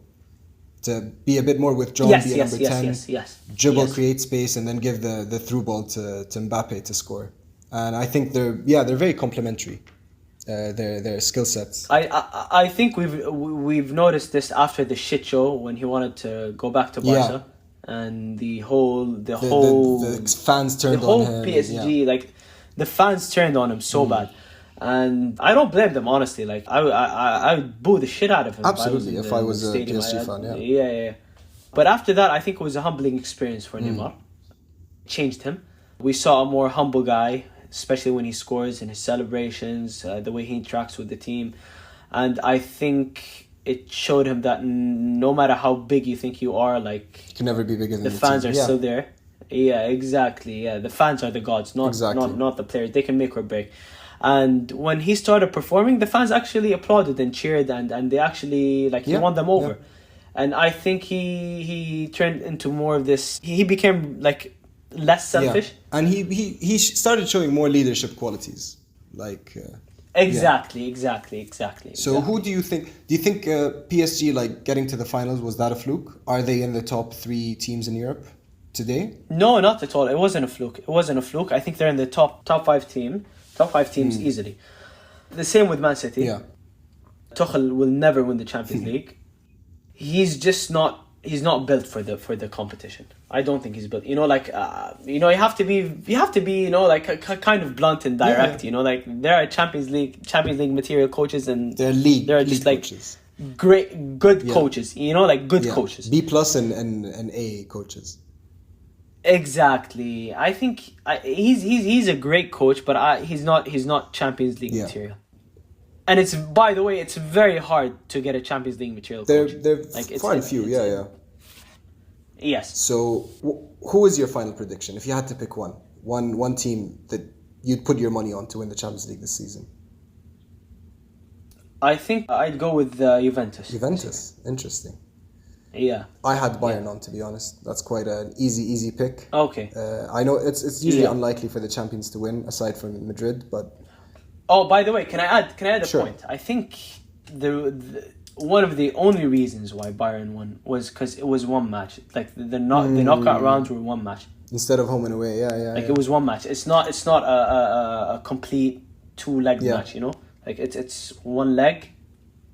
To be a bit more withdrawn, be a number 10, dribble, create space, and then give the through ball to Mbappe to score. And I think they're very complementary. Their skill sets. I think we've noticed this after the shit show when he wanted to go back to Barca, and the fans turned on him. PSG, the fans turned on him so bad. And I don't blame them, honestly. I would boo the shit out of him. Absolutely, if I was a PSG fan, yeah. But after that, I think it was a humbling experience for Neymar. Changed him. We saw a more humble guy, especially when he scores, in his celebrations, the way he interacts with the team. And I think it showed him that no matter how big you think you are, you can never be bigger than the fans are still there. Yeah, exactly. Yeah, the fans are the gods, not the players. They can make or break. And when he started performing, the fans actually applauded and cheered, and they actually he won them over. And I think he turned into more of this. He became less selfish, and he started showing more leadership qualities. Exactly. So who do you think? Do you think PSG getting to the finals, was that a fluke? Are they in the top 3 teams in Europe today? No, not at all. It wasn't a fluke. I think they're in the top 5 team. Top 5 teams easily. The same with Man City. Yeah. Tuchel will never win the Champions League. He's not built for the competition. I don't think he's built. You have to be kind of blunt and direct. There are Champions League material coaches, and they're just coaches. Good coaches. Good coaches. B+ and A coaches. Exactly. I think he's a great coach, but he's not Champions League material. And it's, by the way, it's very hard to get a Champions League material coach. They're far and few. Yes. So, who is your final prediction? If you had to pick one team that you'd put your money on to win the Champions League this season? I think I'd go with Juventus. Juventus, interesting. Yeah. I had Bayern on, to be honest. That's quite an easy pick. Okay. I know it's usually unlikely for the champions to win, aside from Madrid, but... Oh, by the way, can I add a Sure. point? I think the one of the only reasons why Bayern won was because it was one match. Like the knockout rounds were one match. Instead of home and away, It was one match. It's not a complete 2-leg match, you know? Like it's one leg.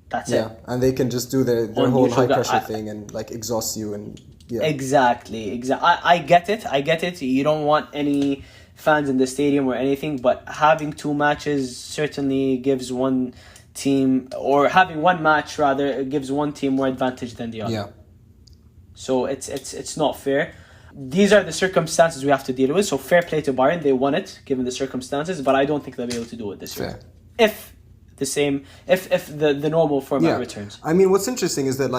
That's it. Yeah, and they can just do their whole high pressure thing and like exhaust you and Exactly. I get it. You don't want any fans in the stadium or anything, but having two matches certainly gives one team, or having one match rather, it gives one team more advantage than the other. Yeah. So it's not fair. These are the circumstances we have to deal with. So fair play to Bayern, they won it given the circumstances, but I don't think they'll be able to do it this year. If the normal format returns. I mean, what's interesting is that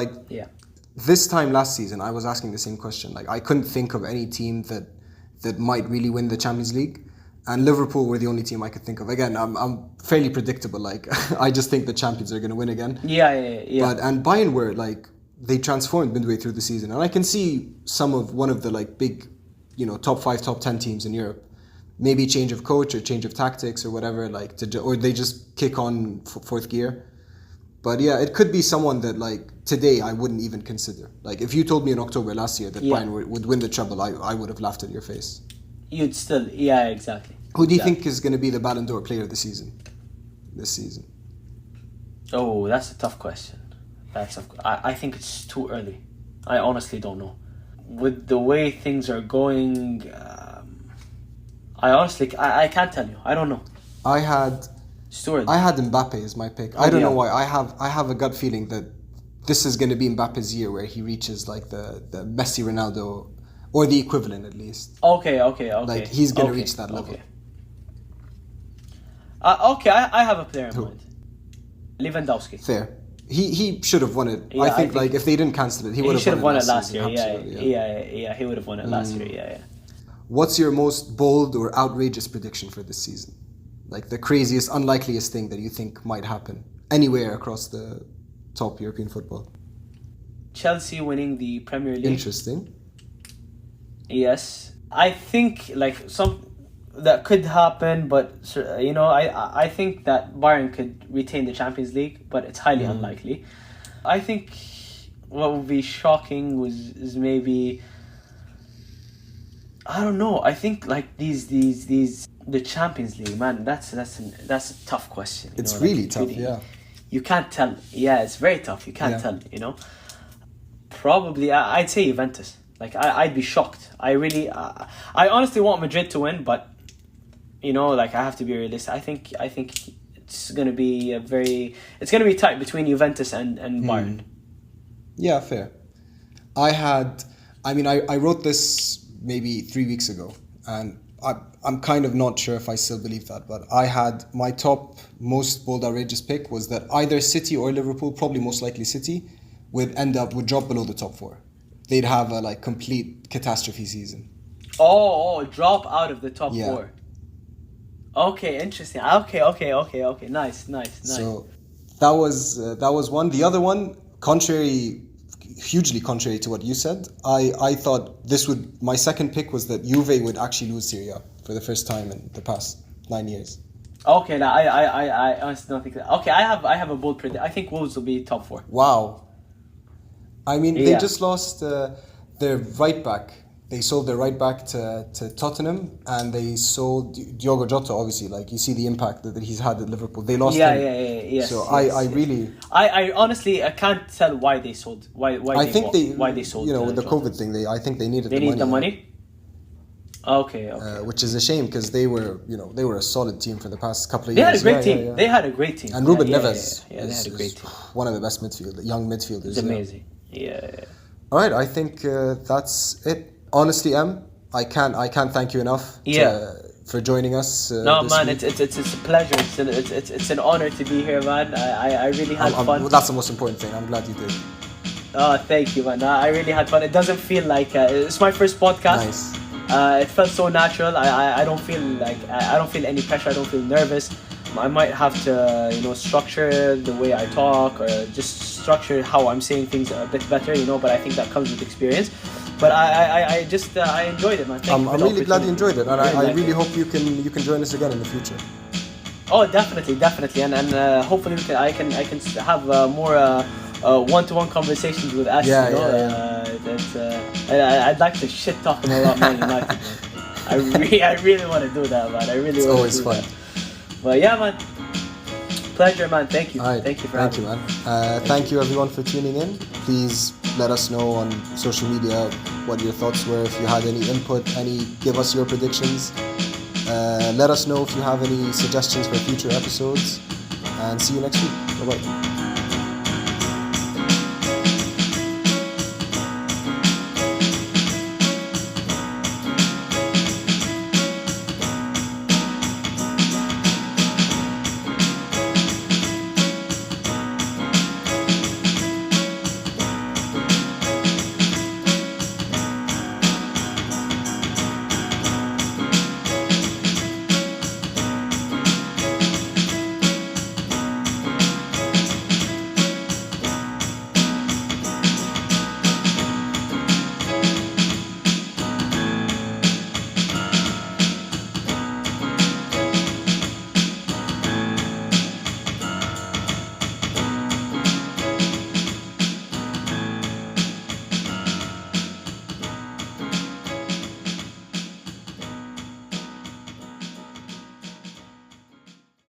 this time last season, I was asking the same question. Like, I couldn't think of any team that might really win the Champions League, and Liverpool were the only team I could think of. Again, I'm fairly predictable. Like, I just think the champions are going to win again. Yeah. And Bayern were like, they transformed midway through the season, and I can see one of the like big, top 5, top 10 teams in Europe. Maybe change of coach or change of tactics or whatever, or they just kick on fourth gear. But yeah, it could be someone that like today I wouldn't even consider. Like if you told me in October last year that Bayern would win the treble, I would have laughed at your face. You'd still, exactly. Who do you think is going to be the Ballon d'Or player of the season? This season? Oh, that's a tough question. I think it's too early. I honestly don't know. With the way things are going, I can't tell you. I don't know. I had Mbappe as my pick. I don't know why. I have a gut feeling that this is going to be Mbappe's year where he reaches like the Messi, Ronaldo, or the equivalent at least. Okay. Like he's going to reach that level. I have a player in mind. Lewandowski. Fair. He should have won it. Yeah, I think like if they didn't cancel it, he would have won it last year. Yeah, he would have won it last year. Yeah. What's your most bold or outrageous prediction for this season? Like the craziest, unlikeliest thing that you think might happen anywhere across the top European football? Chelsea winning the Premier League. Interesting. Yes. I think like that could happen, but I think that Bayern could retain the Champions League, but it's highly unlikely. I think what would be shocking is maybe, I don't know. I think like these the Champions League, man. That's a tough question. It's really tough. You can't tell. Yeah, it's very tough. You can't tell. Probably I'd say Juventus. Like I'd be shocked. I honestly want Madrid to win, but I have to be realistic. I think it's gonna be tight between Juventus and Bayern. Yeah, fair. I wrote this maybe 3 weeks ago, and I'm kind of not sure if I still believe that, but I had my top most bold outrageous pick was that either City or Liverpool, probably most likely City, would drop below the top 4. They'd have a complete catastrophe season. Oh, drop out of the top 4. Okay, interesting. Okay. Nice. So that was one. The other one, hugely contrary to what you said, I thought my second pick was that Juve would actually lose Serie A for the first time in the past 9 years. Okay, now I honestly don't think that. Okay, I have a bold prediction. I think Wolves will be top 4. Wow. I mean, they just lost their right back. They sold their right back to Tottenham, and they sold Diogo Jota. Obviously, like you see the impact that he's had at Liverpool. They lost him. Yes. So I honestly I can't tell why they sold. Why they sold. With the COVID thing, I think they needed. They need the money. Okay. Which is a shame because they were a solid team for the past couple of years. They had a great team. They had a great team. And Ruben Neves they had a great team. One of the best young midfielders. It's amazing. Yeah. All right, I think that's it. Honestly, I can't thank you enough for joining us. No, man, week. It's a pleasure. It's an honor to be here, man. I really had fun. Well, that's the most important thing. I'm glad you did. Oh, thank you, man. I really had fun. It doesn't feel like it's my first podcast. Nice. It felt so natural. I don't feel I don't feel any pressure. I don't feel nervous. I might have to structure the way I talk or just structure how I'm saying things a bit better, but I think that comes with experience. But I enjoyed it, man. I'm really glad you enjoyed it, and I really hope you can join us again in the future. Oh, definitely, and hopefully I can have more one-to-one conversations with Ash. I'd like to shit talk him about Man United. I really want to do that, man. It's always fun. But yeah, man. Pleasure, man. Thank you. Right. Thank you for having me. Man. Thank you, everyone, for tuning in. Please let us know on social media what your thoughts were. If you had any input, give us your predictions. Let us know if you have any suggestions for future episodes. And see you next week. Bye-bye.